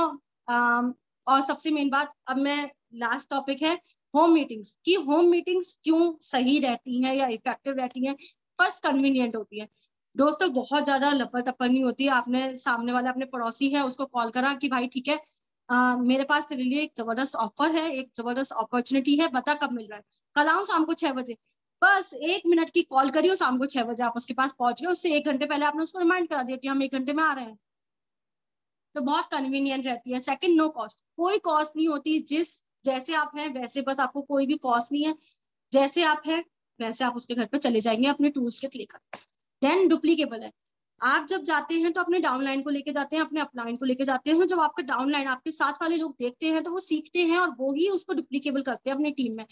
और सबसे मेन बात, अब मैं लास्ट टॉपिक है होम मीटिंग्स की। होम मीटिंग्स क्यों सही रहती हैं या इफेक्टिव रहती हैं? फर्स्ट, कन्वीनियंट होती है दोस्तों, बहुत ज्यादा लपड़ टप्पड़ नहीं होती। आपने सामने वाला अपने पड़ोसी है उसको कॉल करा कि भाई ठीक है मेरे पास तेरे लिए एक जबरदस्त ऑफर है, एक जबरदस्त अपॉर्चुनिटी है, बता कब मिल रहा है? कल आऊं शाम को 6 बजे। बस 1 मिनट की कॉल करियो, शाम को 6 बजे आप उसके पास पहुंच गए। उससे 1 घंटे पहले आपने उसको रिमाइंड करा दिया कि हम 1 घंटे में आ रहे हैं। तो बहुत कन्वीनियंट रहती है। सेकंड, नो कॉस्ट, कोई कॉस्ट नहीं होती। जैसे आप हैं वैसे, बस आपको कोई भी कॉस्ट नहीं है, जैसे आप हैं वैसे आप उसके घर पे चले जाएंगे अपने टूल्स के लेकर। देन डुप्लीकेबल है, आप जब जाते हैं तो अपने डाउनलाइन को लेके जाते हैं, अपने अपलाइन को लेके जाते हैं। जब आपका डाउनलाइन आपके साथ वाले लोग देखते हैं तो वो सीखते हैं और वो ही उसको डुप्लीकेबल करते हैं अपनी टीम में।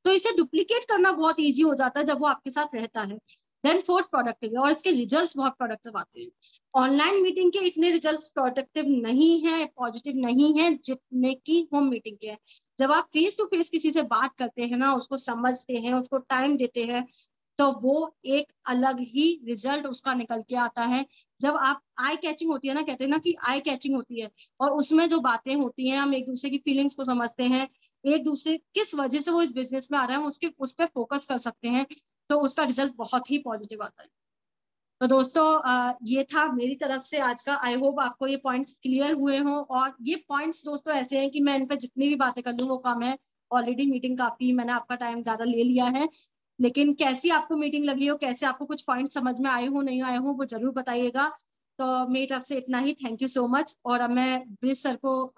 तो इसे डुप्लीकेट करना बहुत ईजी हो जाता है जब वो आपके साथ रहता है। देन फोर्थ, प्रोडक्टिव, और इसके रिजल्ट्स बहुत प्रोडक्टिव आते हैं। ऑनलाइन मीटिंग के इतने रिजल्ट्स प्रोडक्टिव नहीं है, पॉजिटिव नहीं है जितने की होम मीटिंग के हैं। जब आप फेस टू फेस किसी से बात करते हैं ना, उसको समझते हैं, उसको टाइम देते हैं, तो वो एक अलग ही रिजल्ट उसका निकल के आता है। जब आप आई कैचिंग होती है ना, कहते हैं ना कि आई कैचिंग होती है, और उसमें जो बातें होती हैं, हम एक दूसरे की फीलिंग्स को समझते हैं, एक दूसरे किस वजह से वो इस बिजनेस में आ रहा है उसके उस पर फोकस कर सकते हैं, तो उसका रिजल्ट बहुत ही पॉजिटिव आता है। तो दोस्तों ये था मेरी तरफ से आज का। आई होप आपको ये पॉइंट्स क्लियर हुए हों। और ये पॉइंट्स दोस्तों ऐसे हैं कि मैं इन पर जितनी भी बातें कर लूँ वो कम है। ऑलरेडी मीटिंग काफी, मैंने आपका टाइम ज्यादा ले लिया है। लेकिन कैसी आपको मीटिंग लगी हो, कैसे आपको कुछ पॉइंट समझ में आए हो नहीं आए हो, वो जरूर बताइएगा। तो मेरी तरफ से इतना ही। Thank you so much. और अब मैं ब्रिज सर को